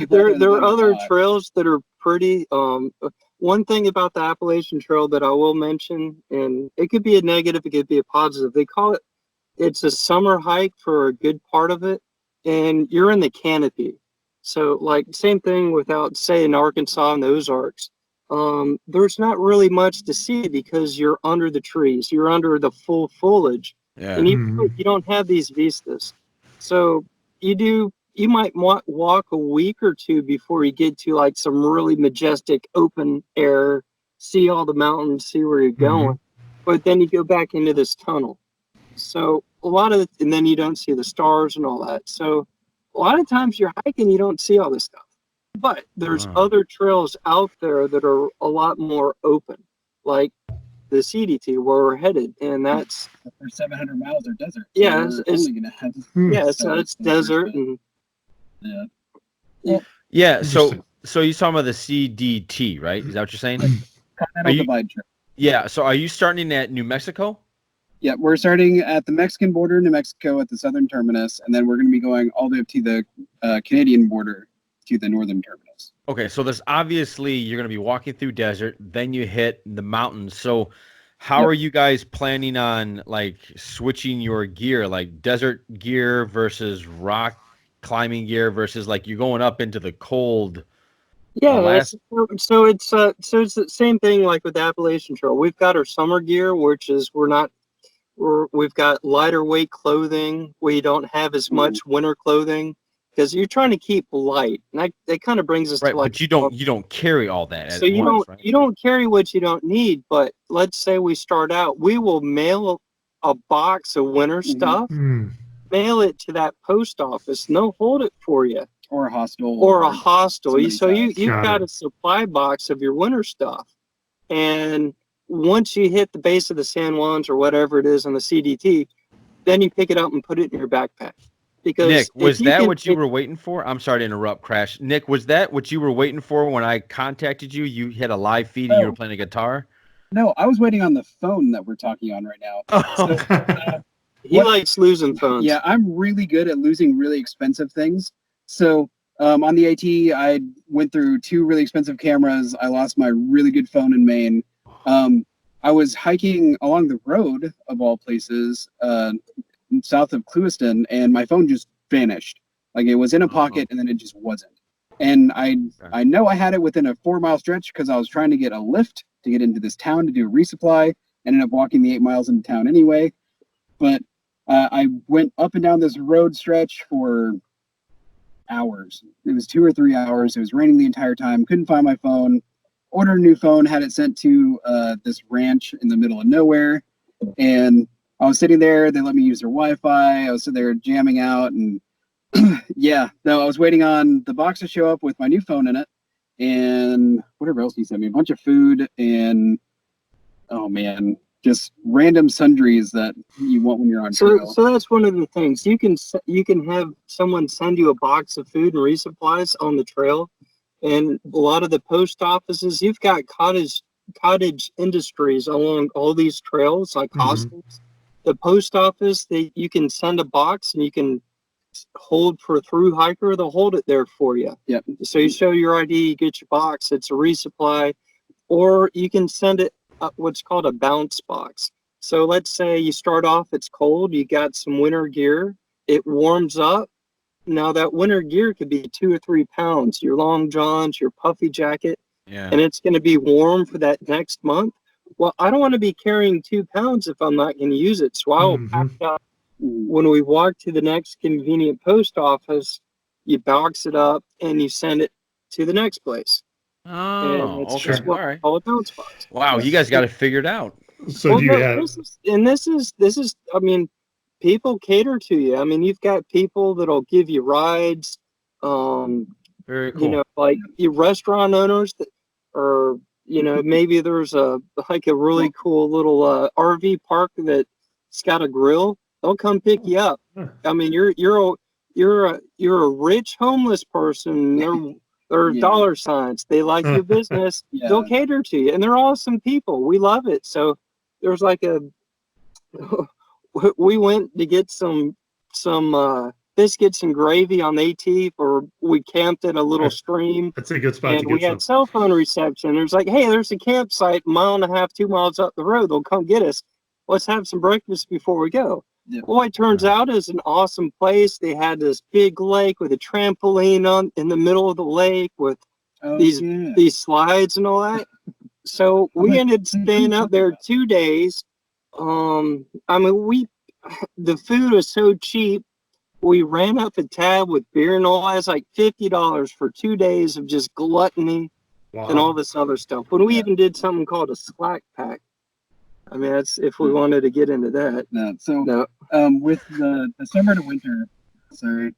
There are other trails that are pretty. One thing about the Appalachian Trail that I will mention, and it could be a negative, it could be a positive. They call it's a summer hike for a good part of it, and you're in the canopy. So, like, same thing without, say, in Arkansas and the Ozarks. There's not really much to see because you're under the trees, you're under the full foliage, and you don't have these vistas. So you might walk a week or two before you get to like some really majestic open air, see all the mountains, see where you're going, but then you go back into this tunnel. So and then you don't see the stars and all that. So a lot of times you're hiking, you don't see all this stuff. But there's other trails out there that are a lot more open, like the CDT where we're headed, and that's for 700 miles of desert. So yeah, it's only gonna have so it's desert and So you're talking about the CDT, right? Is that what you're saying? Continental Divide Trail. Yeah. So are you starting at New Mexico? Yeah, we're starting at the Mexican border, New Mexico, at the southern terminus, and then we're going to be going all the way up to the Canadian border to the northern terminus. Okay, so there's obviously you're going to be walking through desert, then you hit the mountains. So how are you guys planning on like switching your gear, like desert gear versus rock climbing gear versus like you're going up into the cold? Yeah, so it's the same thing like with the Appalachian Trail. We've got our summer gear, which is we've got lighter weight clothing. We don't have as much winter clothing because you're trying to keep light. And that kind of brings us to like. But you don't carry all that. So you don't carry what you don't need. But let's say we start out, we will mail a box of winter stuff. mail it to that post office, and they'll hold it for you. Or a hostel. Or a hostel. somebody's So house. you've Got got it. a supply box of your winter stuff. And once you hit the base of the San Juans or whatever it is on the CDT, then you pick it up and put it in your backpack. Because Nick, was if that can- what you if- were waiting for? I'm sorry to interrupt, Crash. Nick, was that what you were waiting for when I contacted you? You had a live feed and you were playing a guitar? No, I was waiting on the phone that we're talking on right now. Oh. He likes losing phones. Yeah, I'm really good at losing really expensive things. So on the AT, I went through 2 really expensive cameras. I lost my really good phone in Maine. I was hiking along the road, of all places, south of Clewiston, and my phone just vanished. Like it was in a pocket, and then it just wasn't. And I know I had it within a 4-mile stretch because I was trying to get a lift to get into this town to do a resupply. Ended up walking the 8 miles into town anyway. But I went up and down this road stretch for hours. It was 2 or 3 hours. It was raining the entire time. Couldn't find my phone. Ordered a new phone. Had it sent to this ranch in the middle of nowhere. And I was sitting there. They let me use their Wi-Fi. I was sitting there jamming out. And yeah, no, I was waiting on the box to show up with my new phone in it. And whatever else he sent me. A bunch of food and, oh man, just random sundries that you want when you're on trail. So that's one of the things. You can have someone send you a box of food and resupplies on the trail, and a lot of the post offices, you've got cottage industries along all these trails, like hostels. The post office, you can send a box and you can hold for a through hiker. They'll hold it there for you. Yep. So you show your ID, you get your box. It's a resupply, or you can send it what's called a bounce box. So let's say you start off, it's cold, you got some winter gear, it warms up. Now that winter gear could be 2 or 3 pounds, your long johns, your puffy jacket, and it's going to be warm for that next month. Well, I don't want to be carrying 2 pounds if I'm not going to use it. So I'll pack it up. When we walk to the next convenient post office, you box it up and you send it to the next place. Oh, it's okay. just what All right. we call a bounce box. Wow, you guys got it figured out. So do you have? This is. I mean, people cater to you. I mean, you've got people that'll give you rides. Very cool. You know, like your restaurant owners that, or maybe there's a really cool little RV park that's got a grill. They'll come pick you up. I mean, you're a rich homeless person. They're dollar signs. They like your business. Yeah. They'll cater to you, and they're awesome people. We love it. So there's we went to get some biscuits and gravy on the AT, or we camped at a little stream. That's a good spot and to get we had cell phone reception. There's hey, there's a campsite 1.5 miles, 2 miles up the road. They'll come get us. Let's have some breakfast before we go. Yeah. Well, it turns out it's an awesome place. They had this big lake with a trampoline in the middle of the lake with these slides and all that. So we ended staying up there 2 days. I mean, the food was so cheap. We ran up a tab with beer and all. It's like $50 for 2 days of just gluttony and all this other stuff. But we even did something called a slack pack. I mean, that's if we wanted to get into that. No. So with the summer to winter, the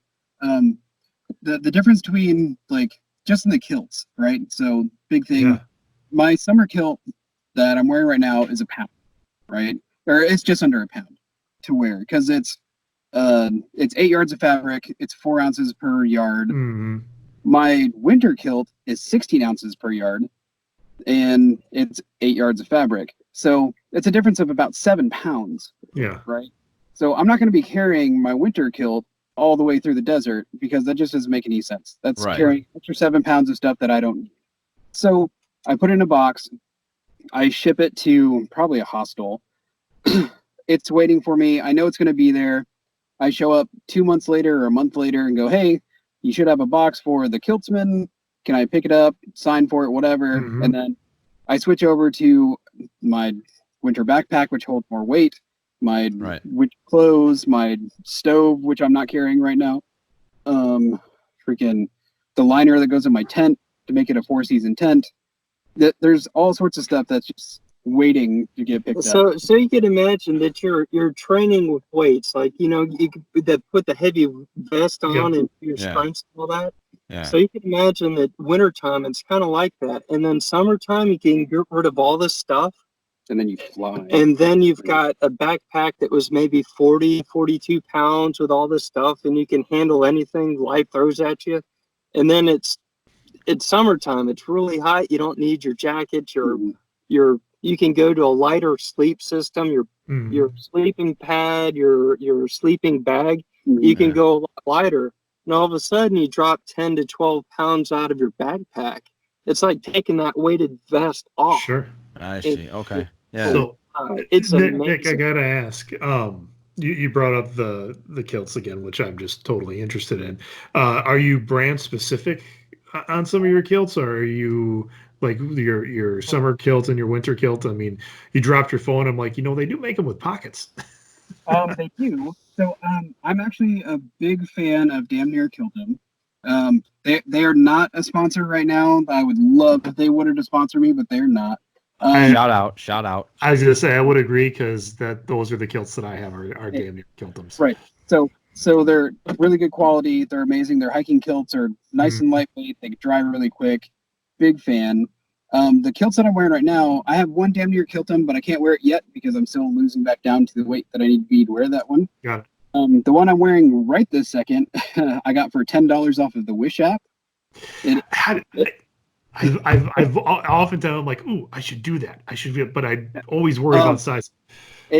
difference between just in the kilts, right? So big thing. Yeah. My summer kilt that I'm wearing right now is a pound, right? Or it's just under a pound to wear because it's 8 yards of fabric. It's 4 ounces per yard. My winter kilt is 16 ounces per yard, and it's 8 yards of fabric. So it's a difference of about 7 pounds. Yeah. Right. So I'm not going to be carrying my winter kilt all the way through the desert because that just doesn't make any sense. That's carrying extra 7 pounds of stuff that I don't need. So I put it in a box. I ship it to probably a hostel. It's waiting for me. I know it's going to be there. I show up 2 months later or a month later and go, hey, you should have a box for the Kiltsman. Can I pick it up, sign for it, whatever? And then I switch over to my winter backpack, which holds more weight, my winter clothes, my stove, which I'm not carrying right now, freaking the liner that goes in my tent to make it a 4-season tent. There's all sorts of stuff that's just waiting to get picked up. So you could imagine that you're training with weights, like you could put the heavy vest on and your sprints and all that. Yeah. So you can imagine that wintertime it's kind of like that, and then summertime you can get rid of all this stuff, And then you fly. and then you've got a backpack that was maybe 40, 42 pounds with all this stuff, and you can handle anything life throws at you. And then it's summertime. It's really hot. You don't need your jacket. You can go to a lighter sleep system. Your sleeping pad, your sleeping bag. You can go a lot lighter. And all of a sudden, you drop 10 to 12 pounds out of your backpack. It's like taking that weighted vest off. Sure. I see. Okay. Yeah. So it's Nick, amazing. Nick, I gotta ask. You brought up the kilts again, which I'm just totally interested in. Are you brand specific on some of your kilts, or are you like your summer kilt and your winter kilt? I mean, you dropped your phone. I'm like, they do make them with pockets. They do. So I'm actually a big fan of Damn Near Kiltum. They are not a sponsor right now. I would love if they wanted to sponsor me, but they're not. Shout out. I was gonna say I would agree because those are the kilts that I have are Damn Near Kiltums. Right. So they're really good quality. They're amazing. Their hiking kilts are nice and lightweight. They dry really quick. Big fan. The kilts that I'm wearing right now, I have one Damn Near Kiltum, but I can't wear it yet because I'm still losing back down to the weight that I need to be to wear that one. Got it. The one I'm wearing right this second, I got for $10 off of the Wish app. I've often tell them like, ooh, I should do that. But I always worry about size.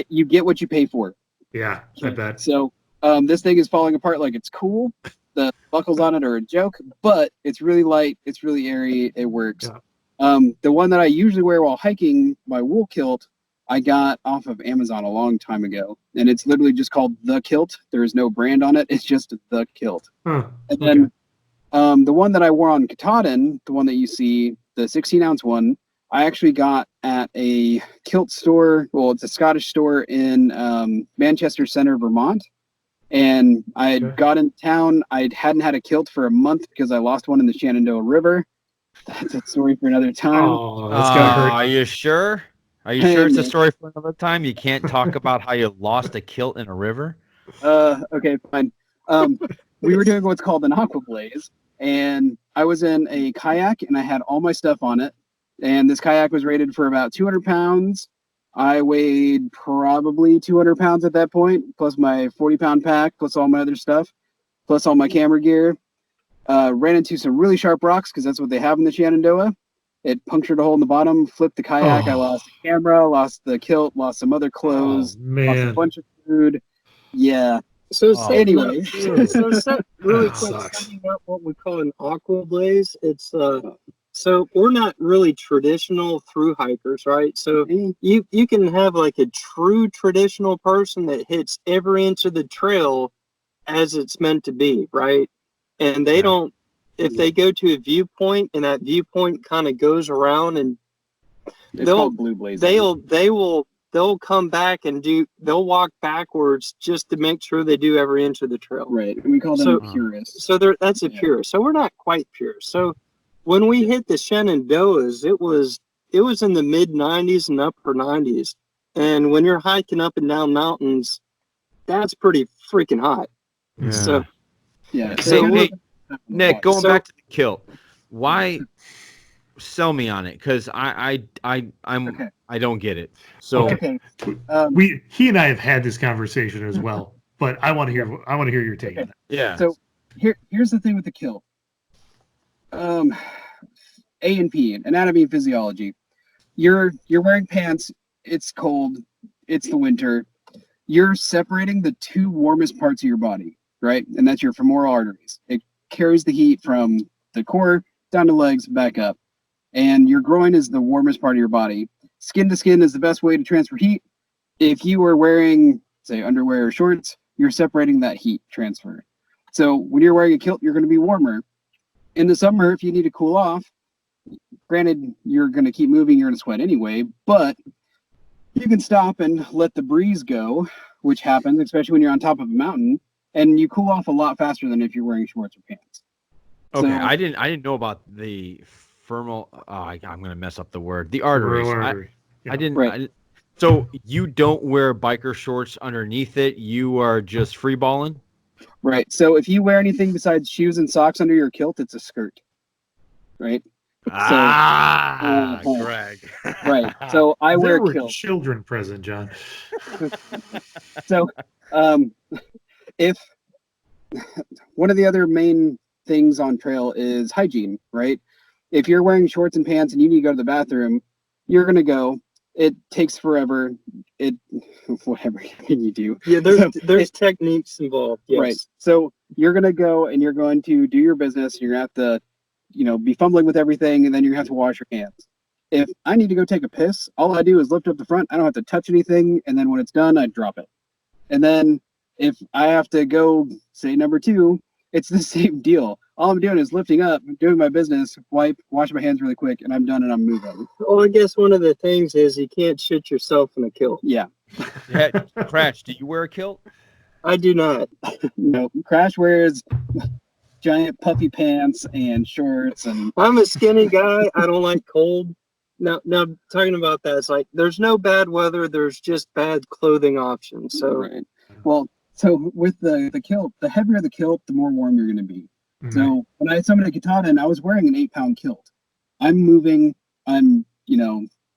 You get what you pay for. Yeah, I bet. So this thing is falling apart like it's cool. The buckles on it are a joke, but it's really light. It's really airy. It works. Yeah. The one that I usually wear while hiking, my wool kilt, I got off of Amazon a long time ago, and it's literally just called The Kilt. There is no brand on it. It's just The Kilt. Huh. And then the one that I wore on Katahdin, the one that you see, the 16-ounce one, I actually got at a kilt store. Well, it's a Scottish store in Manchester Center, Vermont. And I had got in town. I hadn't had a kilt for a month because I lost one in the Shenandoah River. That's a story for another time. Oh, that's gotta hurt. Are you sure? Are you sure it's a story for another time? You can't talk about how you lost a kilt in a river? Okay, fine. We were doing what's called an aqua blaze, and I was in a kayak, and I had all my stuff on it. And this kayak was rated for about 200 pounds. I weighed probably 200 pounds at that point, plus my 40-pound pack, plus all my other stuff, plus all my camera gear. Ran into some really sharp rocks because that's what they have in the Shenandoah. It punctured a hole in the bottom, flipped the kayak. I lost the camera, lost the kilt, lost some other clothes, lost a bunch of food. Yeah. So anyway, really quick, setting up what we call an aqua blaze. It's so we're not really traditional through hikers, right? So you can have like a true traditional person that hits every inch of the trail as it's meant to be, right? And they don't. If they go to a viewpoint and that viewpoint kind of goes around and called blue blazing. They'll come back and they'll walk backwards just to make sure they do every inch of the trail. Right. And we call them purists. So that's a purist. So we're not quite purists. So when we hit the Shenandoahs, it was in the mid 90s and upper 90s. And when you're hiking up and down mountains, that's pretty freaking hot. Yeah. So Hey, Nick, going back to the kilt, why sell me on it? Because I don't get it. So he and I have had this conversation as well, but I want to hear your take on it. Yeah. So here's the thing with the kilt. A&P, anatomy and physiology. You're wearing pants. It's cold. It's the winter. You're separating the two warmest parts of your body, right? And that's your femoral arteries. It carries the heat from the core down to legs, back up. And your groin is the warmest part of your body. Skin to skin is the best way to transfer heat. If you were wearing, say, underwear or shorts, you're separating that heat transfer. So when you're wearing a kilt, you're going to be warmer. In the summer, if you need to cool off, granted, you're going to keep moving, you're going to sweat anyway, but you can stop and let the breeze go, which happens, especially when you're on top of a mountain, and you cool off a lot faster than if you're wearing shorts or pants. Okay, So, I didn't know about the femoral. I'm going to mess up the word. The arteries. I didn't. Right. So you don't wear biker shorts underneath it. You are just free balling. Right. So if you wear anything besides shoes and socks under your kilt, it's a skirt. Right. Greg. Right. So I wear There were kilt. children present, John. So if one of the other main things on trail is hygiene, right? If you're wearing shorts and pants and you need to go to the bathroom, you're gonna go. It takes forever. Whatever can you do? Yeah, there's techniques involved. Yes. Right. So you're gonna go and you're going to do your business. You're gonna have to, be fumbling with everything, and then you're gonna have to wash your hands. If I need to go take a piss, all I do is lift up the front. I don't have to touch anything, and then when it's done, I drop it. And then if I have to go, say number 2, it's the same deal. All I'm doing is lifting up, doing my business, wipe, wash my hands really quick, and I'm done and I'm moving. Well, I guess one of the things is you can't shit yourself in a kilt. Yeah. Crash, do you wear a kilt? I do not. No, Crash wears giant puffy pants and shorts, and I'm a skinny guy. I don't like cold. Now, talking about that, it's like there's no bad weather. There's just bad clothing options. So, right. Well, so with the kilt, the heavier the kilt, the more warm you're going to be. Mhm. So when I summoned a katana, and I was wearing an 8-pound kilt. I'm moving. I'm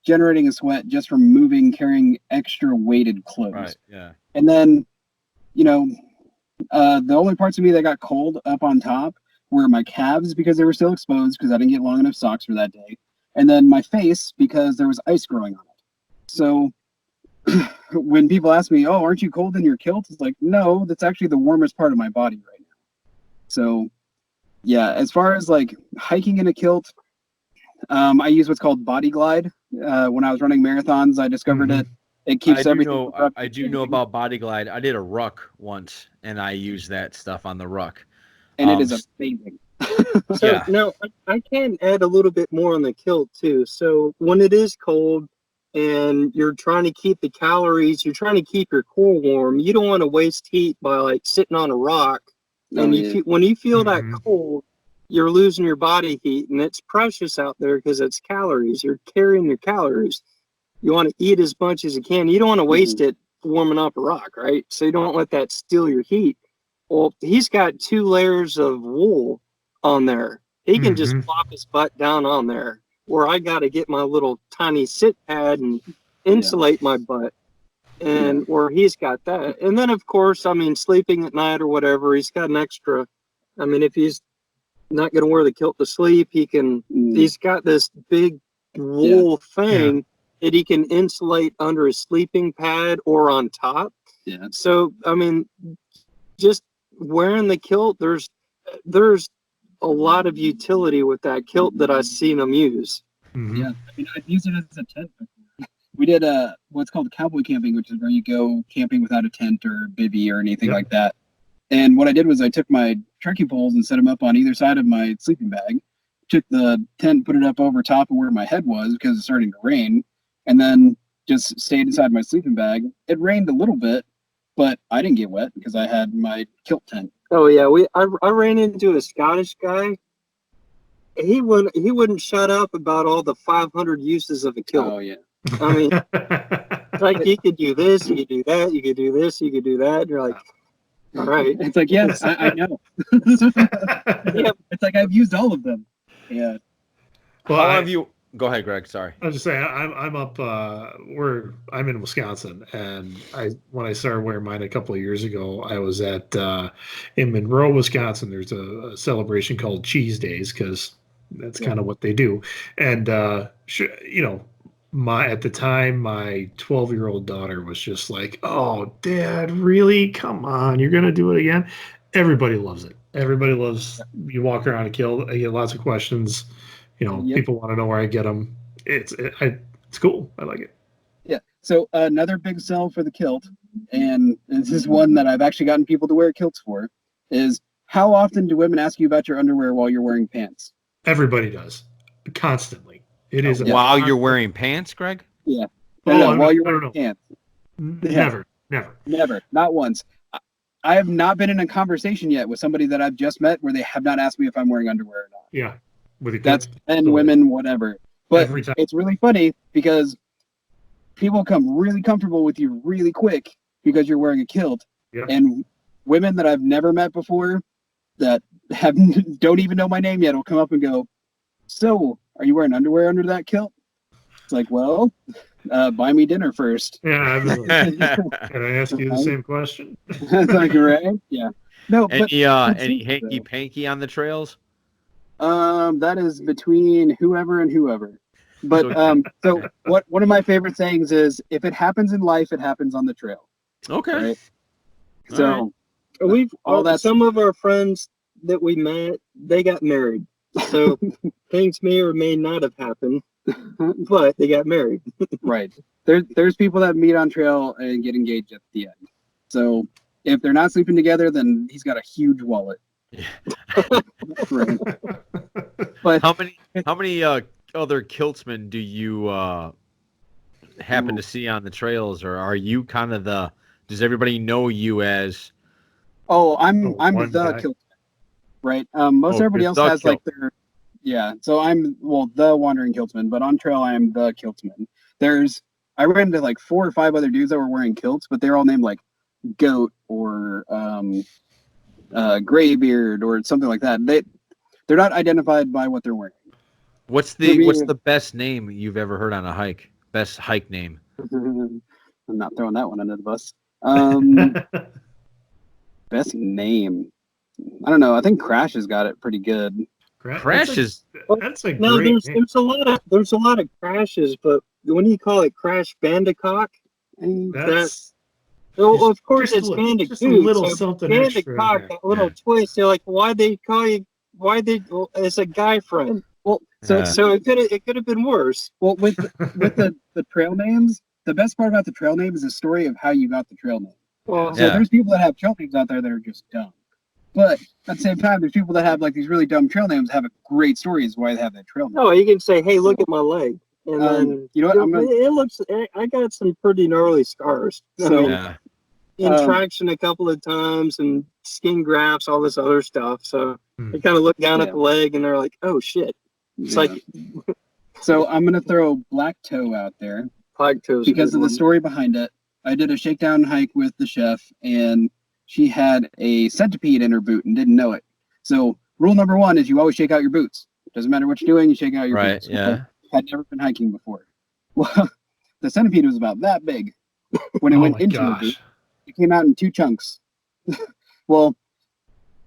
generating a sweat just from moving, carrying extra weighted clothes. Right. Yeah. And then, the only parts of me that got cold up on top were my calves because they were still exposed because I didn't get long enough socks for that day. And then my face because there was ice growing on it. So when people ask me, "Oh, aren't you cold in your kilt?" It's like, no, that's actually the warmest part of my body right now. So yeah, as far as like hiking in a kilt, I use what's called Body Glide. When I was running marathons, I discovered it. It keeps everything. I do know about Body Glide. I did a ruck once, and I used that stuff on the ruck. And it is amazing. So Yeah. now I can add a little bit more on the kilt too. So when it is cold and you're trying to keep the calories, you're trying to keep your core warm, you don't want to waste heat by like sitting on a rock. And when you feel that cold, you're losing your body heat, and it's precious out there because it's calories. You're carrying your calories. You want to eat as much as you can. You don't want to waste it warming up a rock, right? So you don't let that steal your heat. Well, he's got 2 layers of wool on there. He can just plop his butt down on there, where I got to get my little tiny sit pad and insulate my butt, and where he's got that. And then, of course, sleeping at night or whatever, he's got an extra. If he's not going to wear the kilt to sleep, he's got this big wool thing that he can insulate under his sleeping pad or on top. Yeah. So, just wearing the kilt, there's a lot of utility with that kilt that I've seen them use. Mhm. Yeah, I've used it as a tent before. We did what's called cowboy camping, which is where you go camping without a tent or bivvy or anything like that. And what I did was I took my trekking poles and set them up on either side of my sleeping bag, took the tent, put it up over top of where my head was because it's starting to rain, and then just stayed inside my sleeping bag. It rained a little bit, but I didn't get wet because I had my kilt tent. Oh yeah, I ran into a Scottish guy. He wouldn't shut up about all the 500 uses of a kilt. Oh yeah. It's like you could do this, you could do that, you could do this, you could do that. And you're like, all right. It's like, yes, I know. It's like I've used all of them. Yeah. Well, How have you? Go ahead, Greg. Sorry. I was just saying, I'm up. I'm in Wisconsin, and when I started wearing mine a couple of years ago, I was at in Monroe, Wisconsin. There's a celebration called Cheese Days because that's kind of what they do. And at the time, my 12-year-old daughter was just like, "Oh, Dad, really? Come on, you're gonna do it again?" Everybody loves it. Everybody loves. You walk around a kilt. I get lots of questions. People want to know where I get them. It's cool. I like it. Yeah. So another big sell for the kilt, and this is one that I've actually gotten people to wear kilts for, is how often do women ask you about your underwear while you're wearing pants? Everybody does. Constantly. It is. While you're wearing pants, Greg? Yeah. No, while you're wearing pants. Never. Not once. I have not been in a conversation yet with somebody that I've just met where they have not asked me if I'm wearing underwear or not. Yeah. That's men, women, whatever. But it's really funny because people come really comfortable with you really quick because you're wearing a kilt. Yeah. And women that I've never met before that don't even know my name yet will come up and go, "So, are you wearing underwear under that kilt?" It's like, well, buy me dinner first. Yeah, can I ask you the same question? That's like, right? Yeah. No, but any hanky panky on the trails? that is between whoever and whoever. But so what one of my favorite sayings is, if it happens in life, it happens on the trail. Okay. Right? All So right. We've all that some of our friends that we met, they got married. So things may or may not have happened, but they got married. right. There's people that meet on trail and get engaged at the end. So if they're not sleeping together, then he's got a huge wallet. Yeah. Right. But How many other kiltsmen do you happen to see on the trails, or are you kind of does everybody know you as? oh, I'm one the guy. Kiltsman, right? Most everybody you're else the has like their So I'm the Wandering Kiltsman, but on trail I am the Kiltsman. I ran into like 4 or 5 other dudes that were wearing kilts, but they're all named like Goat or Graybeard or something like that. They're not identified by what they're wearing. What's the best name you've ever heard on a hike? Best hike name? I'm not throwing that one under the bus. Best name. I don't know. I think Crash has got it pretty good. Crash is That's a No, great there's a lot of crashes, but when you call it Crash Bandicoot, That's well, of course just it's a Bandicoot. just a little so something Bandicoot, extra. that little twist. You're like, why they call you? Well, it's a guy friend. Well, So it could have been worse. well with the trail names, the best part about the trail name is the story of how you got the trail name. Well, So there's people that have trail names out there that are just dumb. But at the same time, there's people that have like these really dumb trail names have a great story as why they have that trail name. no, you can say, hey, look at my leg. And then you know what? it looks. I got some pretty gnarly scars. So Traction a couple of times and skin grafts, all this other stuff. So they kind of look down at the leg and they're like, "Oh shit!" It's like. So I'm gonna throw Black Toe out there because of the story behind it. I did a shakedown hike with the chef, and she had a centipede in her boot and didn't know it. So rule number 1 is you always shake out your boots. Doesn't matter what you're doing, you shake out your boots. Right. Yeah. Had never been hiking before. Well, the centipede was about that big when it went into her boot. It came out in 2 chunks. Well,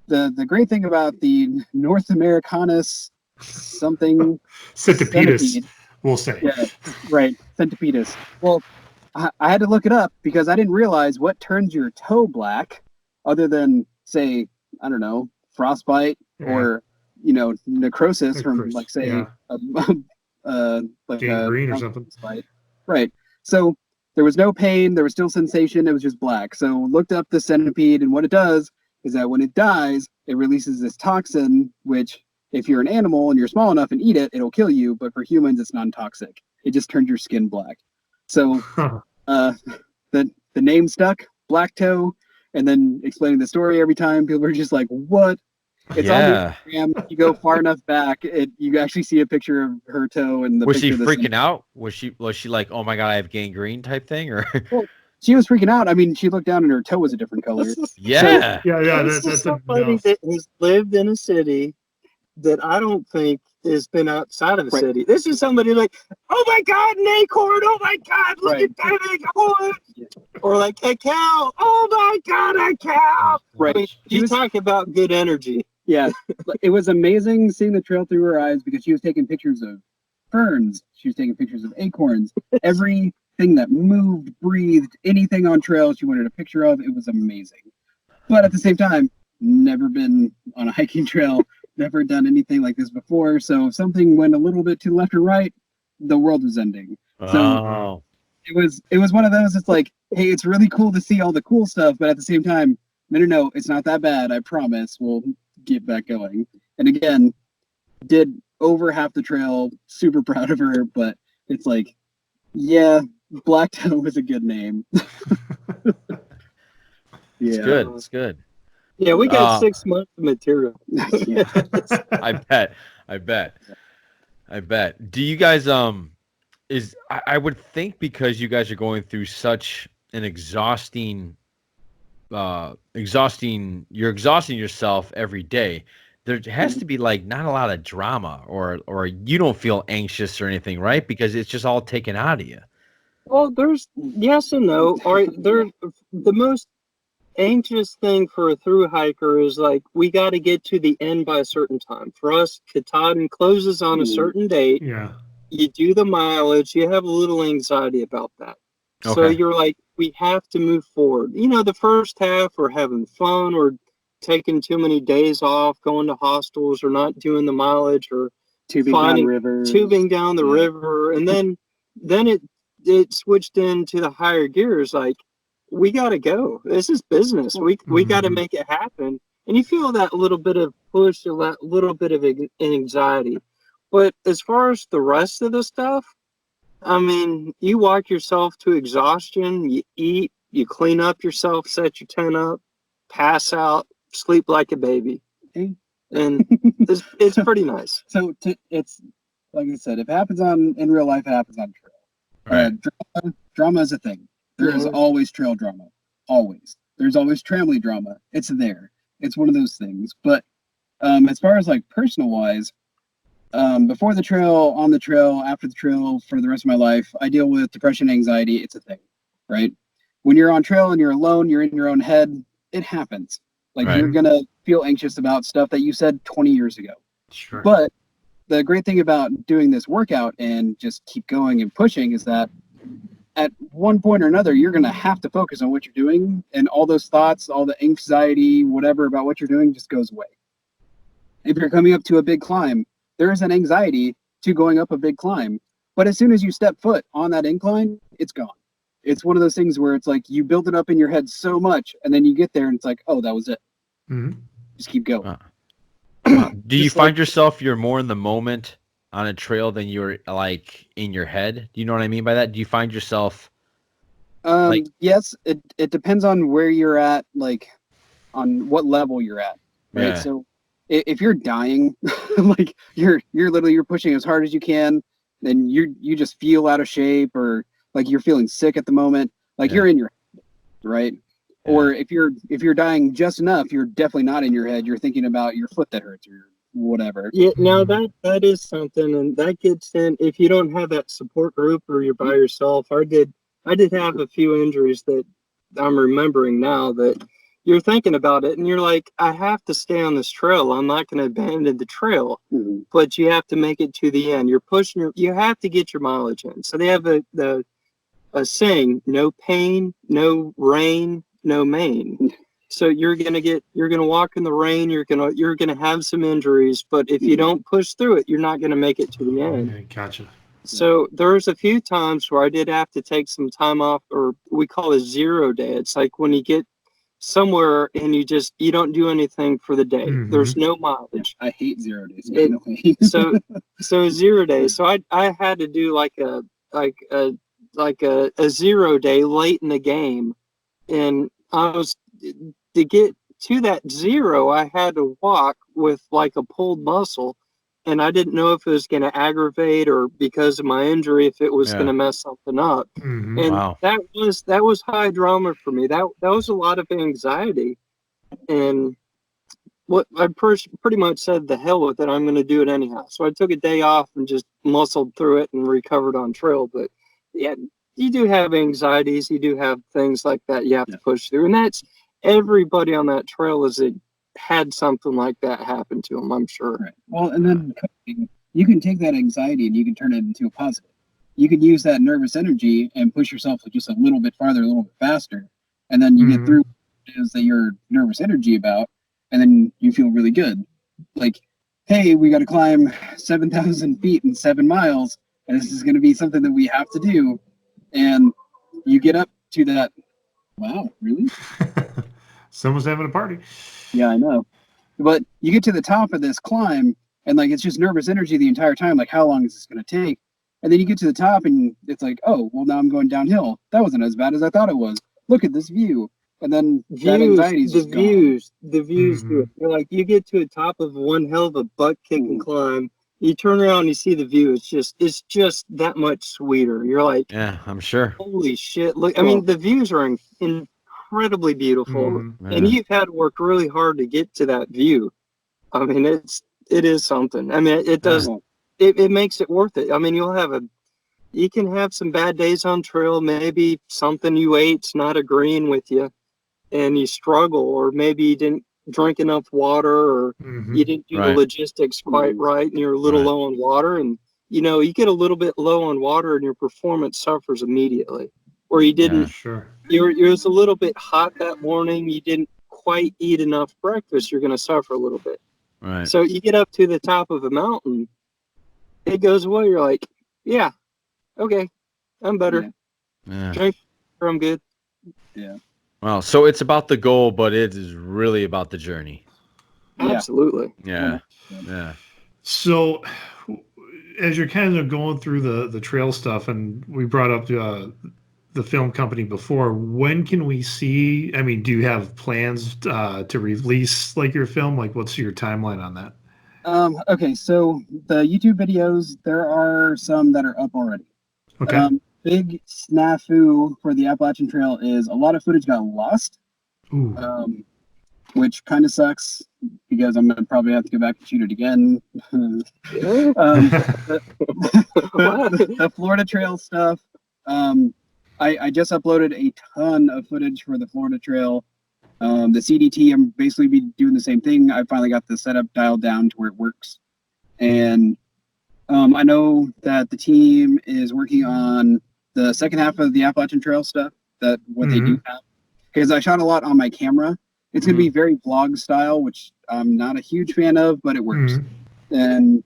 the great thing about the North Americanus something Centipedus, we'll say. Yeah, right. Centipedus. Well, I had to look it up because I didn't realize what turns your toe black other than, say, I don't know, frostbite or, necrosis from, like, say, like gangrene or something. Frostbite. Right. So there was no pain. There was still sensation. It was just black. So looked up the centipede, and what it does is that when it dies, it releases this toxin, which if you're an animal and you're small enough and eat it, it'll kill you. But for humans, it's non-toxic. It just turns your skin black. So the name stuck, Black Toe, and then explaining the story every time, people are just like, what? It's on the Instagram. You go far enough back, you actually see a picture of her toe and the was she picture of freaking out? Was she like, oh my god, I have gangrene type thing? Or well, she was freaking out. I mean, she looked down and her toe was a different color. Yeah. That's somebody that has lived in a city that I don't think has been outside of the city. This is somebody like, oh my god, an acorn! Oh my god, look at that acorn! Or like a cow! Oh my god, a cow! Right. I mean, you talk about good energy. Yeah, it was amazing seeing the trail through her eyes because she was taking pictures of ferns. She was taking pictures of acorns. Everything that moved, breathed, anything on trail she wanted a picture of. It was amazing. But at the same time, never been on a hiking trail, never done anything like this before. So if something went a little bit to the left or right, the world was ending. So it was one of those, it's like, hey, it's really cool to see all the cool stuff, but at the same time, no, it's not that bad. I promise we'll get back going. And again, did over half the trail, super proud of her, but it's like, yeah, Black Toe was a good name. It's good. It's good. Yeah, we got 6 months of material. I bet. Do you guys I would think because you guys are going through such an exhausting, you're exhausting yourself every day. There has to be like not a lot of drama, or you don't feel anxious or anything, right? Because it's just all taken out of you. Well, there's yes and no. All right, the most anxious thing for a through hiker is like we got to get to the end by a certain time. For us, Katahdin closes on a certain date. Yeah. You do the mileage. You have a little anxiety about that. So Okay. you're like, we have to move forward. You know, the first half we're having fun or taking too many days off, going to hostels or not doing the mileage or Tubing down the river. tubing down the river, and then it switched into the higher gears. Like we got to go. This is business. We got to make it happen. And you feel that little bit of push, that little bit of anxiety. But as far as the rest of the stuff, I mean, you walk yourself to exhaustion. You eat. You clean up yourself. Set your tent up. Pass out. Sleep like a baby. And it's pretty nice. So it's like I said, if it happens in real life, it happens on trail. Right. Drama is a thing. There is always trail drama. Always. There's always tramley drama. It's there. It's one of those things. But as far as like personal wise, before the trail, on the trail, after the trail, for the rest of my life, I deal with depression, anxiety. It's a thing, right? When you're on trail and you're alone, you're in your own head. It happens. Like you're gonna feel anxious about stuff that you said 20 years ago. Sure. But the great thing about doing this workout and just keep going and pushing is that at one point or another, you're gonna have to focus on what you're doing, and all those thoughts, all the anxiety, whatever about what you're doing just goes away. If you're coming up to a big climb, there is an anxiety to going up a big climb. But as soon as you step foot on that incline, it's gone. It's one of those things where it's like you build it up in your head so much, and then you get there and it's like, oh, that was it. Just keep going. Do you find yourself you're more in the moment on a trail than you're like in your head? Do you know what I mean by that? Do you find yourself yes, it depends on where you're at, like on what level you're at. Right. Yeah. So if you're dying, like you're pushing as hard as you can, then you just feel out of shape, or like you're feeling sick at the moment, like you're in your head, right? Yeah. Or if you're dying just enough, you're definitely not in your head. You're thinking about your foot that hurts or whatever. Yeah, now that is something, and that gets in if you don't have that support group or you're by yourself. I did have a few injuries that I'm remembering now that you're thinking about it and you're like, I have to stay on this trail. I'm not going to abandon the trail, but you have to make it to the end. You're pushing you have to get your mileage in. So they have a saying, no pain, no rain, no main. So you're gonna walk in the rain, you're gonna have some injuries, but if you don't push through it, you're not gonna make it to the end. Okay, gotcha. So there's a few times where I did have to take some time off, or we call it 0 day. It's like when you get somewhere and you don't do anything for the day. There's no mileage. I hate 0 days. So 0 day. So I had to do like a 0 day late in the game, and to get to that 0, I had to walk with like a pulled muscle, and I didn't know if it was going to aggravate or because of my injury, if it was going to mess something up. And that was high drama for me. That was a lot of anxiety, and what I pretty much said, the hell with it, I'm going to do it anyhow. So I took a day off and just muscled through it and recovered on trail. But yeah, you do have anxieties. You do have things like that you have to push through. And that's everybody on that trail had something like that happen to them, I'm sure. Right. Well, and then you can take that anxiety and you can turn it into a positive. You can use that nervous energy and push yourself just a little bit farther, a little bit faster. And then you get through what it is that you're nervous energy about. And then you feel really good. Like, hey, we got to climb 7,000 feet in 7 miles. And this is going to be something that we have to do. And you get up to that. Wow, really? Someone's having a party. Yeah, I know. But you get to the top of this climb, and like it's just nervous energy the entire time. Like, how long is this going to take? And then you get to the top, and it's like, oh, well, now I'm going downhill. That wasn't as bad as I thought it was. Look at this view. And then that anxiety's just gone. The views do it. You're like, you get to the top of one hell of a butt-kicking climb, you turn around and you see the view. It's just that much sweeter. You're like, Yeah, I'm sure. holy shit! Look, I mean, the views are incredibly beautiful, Mhm. and Yeah. you've had to work really hard to get to that view. I mean, it is something. I mean, it does. It makes it worth it. I mean, you can have some bad days on trail. Maybe something you ate's not agreeing with you, and you struggle, or maybe you didn't drink enough water, or you Mhm. didn't do the Right. logistics quite right, and you're a little Right. low on water, and you get a little bit low on water, and your performance suffers immediately. Or you didn't, Yeah. Sure. it was a little bit hot that morning. You didn't quite eat enough breakfast. You're going to suffer a little bit. Right. So you get up to the top of a mountain, it goes away. You're like, yeah, okay, I'm better. Yeah. Drink, I'm good. Well, so it's about the goal, but it is really about the journey. Yeah. Absolutely. Yeah. Yeah. So, as you're kind of going through the trail stuff, and we brought up the film company before, when can we see? I mean, do you have plans to release like your film? Like, what's your timeline on that? Okay, so the YouTube videos, there are some that are up already. Okay. Big snafu for the Appalachian Trail is a lot of footage got lost, Ooh. which kind of sucks because I'm gonna probably have to go back and shoot it again. The Florida Trail stuff. I just uploaded a ton of footage for the Florida Trail. The CDT, I'm basically be doing the same thing. I finally got the setup dialed down to where it works, and I know that the team is working on the second half of the Appalachian Trail stuff. That what they do have, because I shot a lot on my camera. It's going to be very vlog style, which I'm not a huge fan of, but it works. And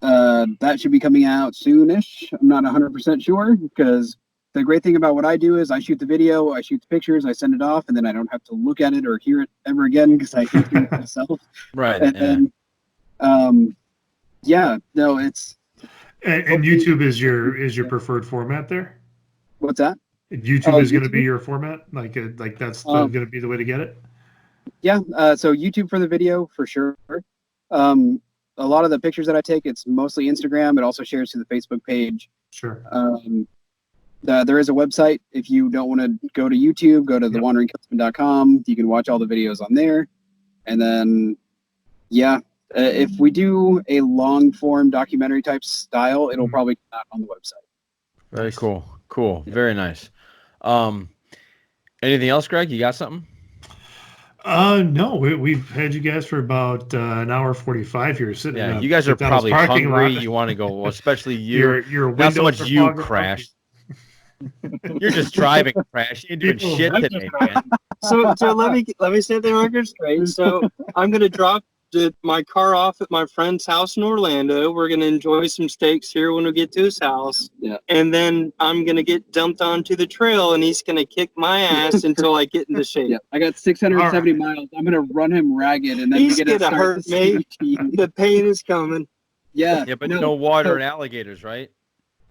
that should be coming out soonish. I'm not 100% sure, because the great thing about what I do is I shoot the video, I shoot the pictures, I send it off, and then I don't have to look at it or hear it ever again because I hate hearing it myself. Right. And then, yeah, no, it's. And YouTube is your preferred format there. What's that? YouTube is going to be your format, like that's going to be the way to get it. Yeah, so YouTube for the video for sure. A lot of the pictures that I take, it's mostly Instagram. It also shares to the Facebook page. Sure. There is a website. If you don't want to go to YouTube, go to thewanderingkiltsman.com. You can watch all the videos on there. And then, yeah, if we do a long form documentary type style, it'll probably come out on the website. Very cool. Cool. Very nice. Anything else, Greg? You got something? No, we've had you guys for about an hour 45 here sitting. Yeah, you guys are probably hungry. You want to go, well, especially you. You're not so much you, Crash. You're just driving, Crash. You're doing shit today, man. So let me set the record straight. So I'm gonna drop my car off at my friend's house in Orlando. We're gonna enjoy some steaks here when we get to his house. Yeah. And then I'm gonna get dumped onto the trail, and he's gonna kick my ass until I get into shape. Yeah, I got 670 miles. I'm gonna run him ragged, and then He's we're gonna gonna start hurt the me. CDT. The pain is coming. Yeah. Yeah, but no water and alligators, right?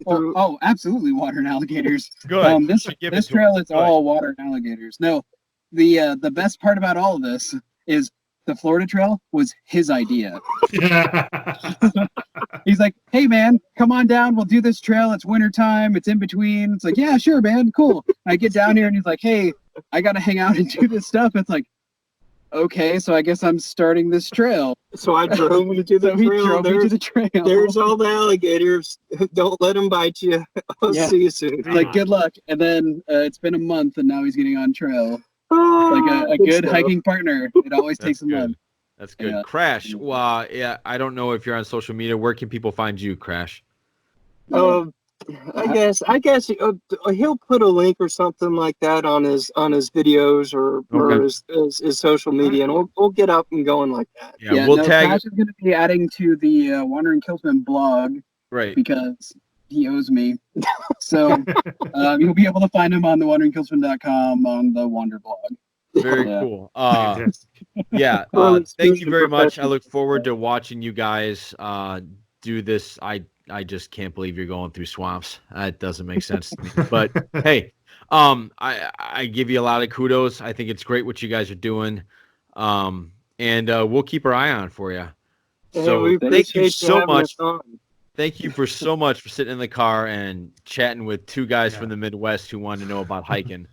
Oh, absolutely, water and alligators. Good. This trail is all water and alligators. No, the best part about all of this is the Florida Trail was his idea. He's like, "Hey, man, come on down. We'll do this trail. It's wintertime. It's in between." It's like, "Yeah, sure, man. Cool." I get down here and he's like, "Hey, I got to hang out and do this stuff." It's like, okay, so I guess I'm starting this trail. So I drove me to the So he trail. drove me to the trail. There's all the alligators. Don't let them bite you. I'll see you soon. Like, good luck. And then it's been a month, and now he's getting on trail. Like a good hiking partner. It always takes a month. That's good. Yeah. Crash. Well, yeah, I don't know if you're on social media. Where can people find you, Crash? I guess he'll put a link or something like that on his videos or his social media, and we'll get up and going like that. Yeah, we'll tag. Crash is going to be adding to the Wandering Kiltsman blog, right? Because he owes me. So you'll be able to find him on thewanderingkiltsman.com on the Wander blog. Very cool. Yeah. Thank you very much. I look forward to watching you guys do this. I just can't believe you're going through swamps. That doesn't make sense to me. But hey, I give you a lot of kudos. I think it's great what you guys are doing. And we'll keep our eye on for you. So we thank you appreciate so having much. us on. Thank you for so much for sitting in the car and chatting with two guys Yeah. from the Midwest who wanted to know about hiking.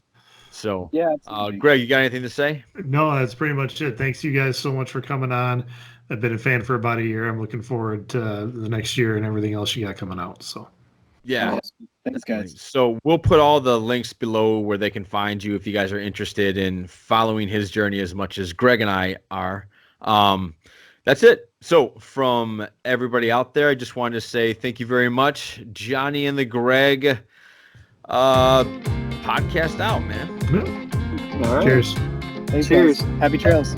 So, Yeah. Absolutely. Greg, you got anything to say? No, that's pretty much it. Thanks you guys so much for coming on. I've been a fan for about a year. I'm looking forward to the next year and everything else you got coming out. So Yeah. Thanks, guys. So we'll put all the links below where they can find you if you guys are interested in following his journey as much as Greg and I are. That's it. So from everybody out there, I just wanted to say thank you very much. Johnny and the Greg podcast out, man. yeah. All right. Cheers. Thanks, Cheers. guys. Happy trails.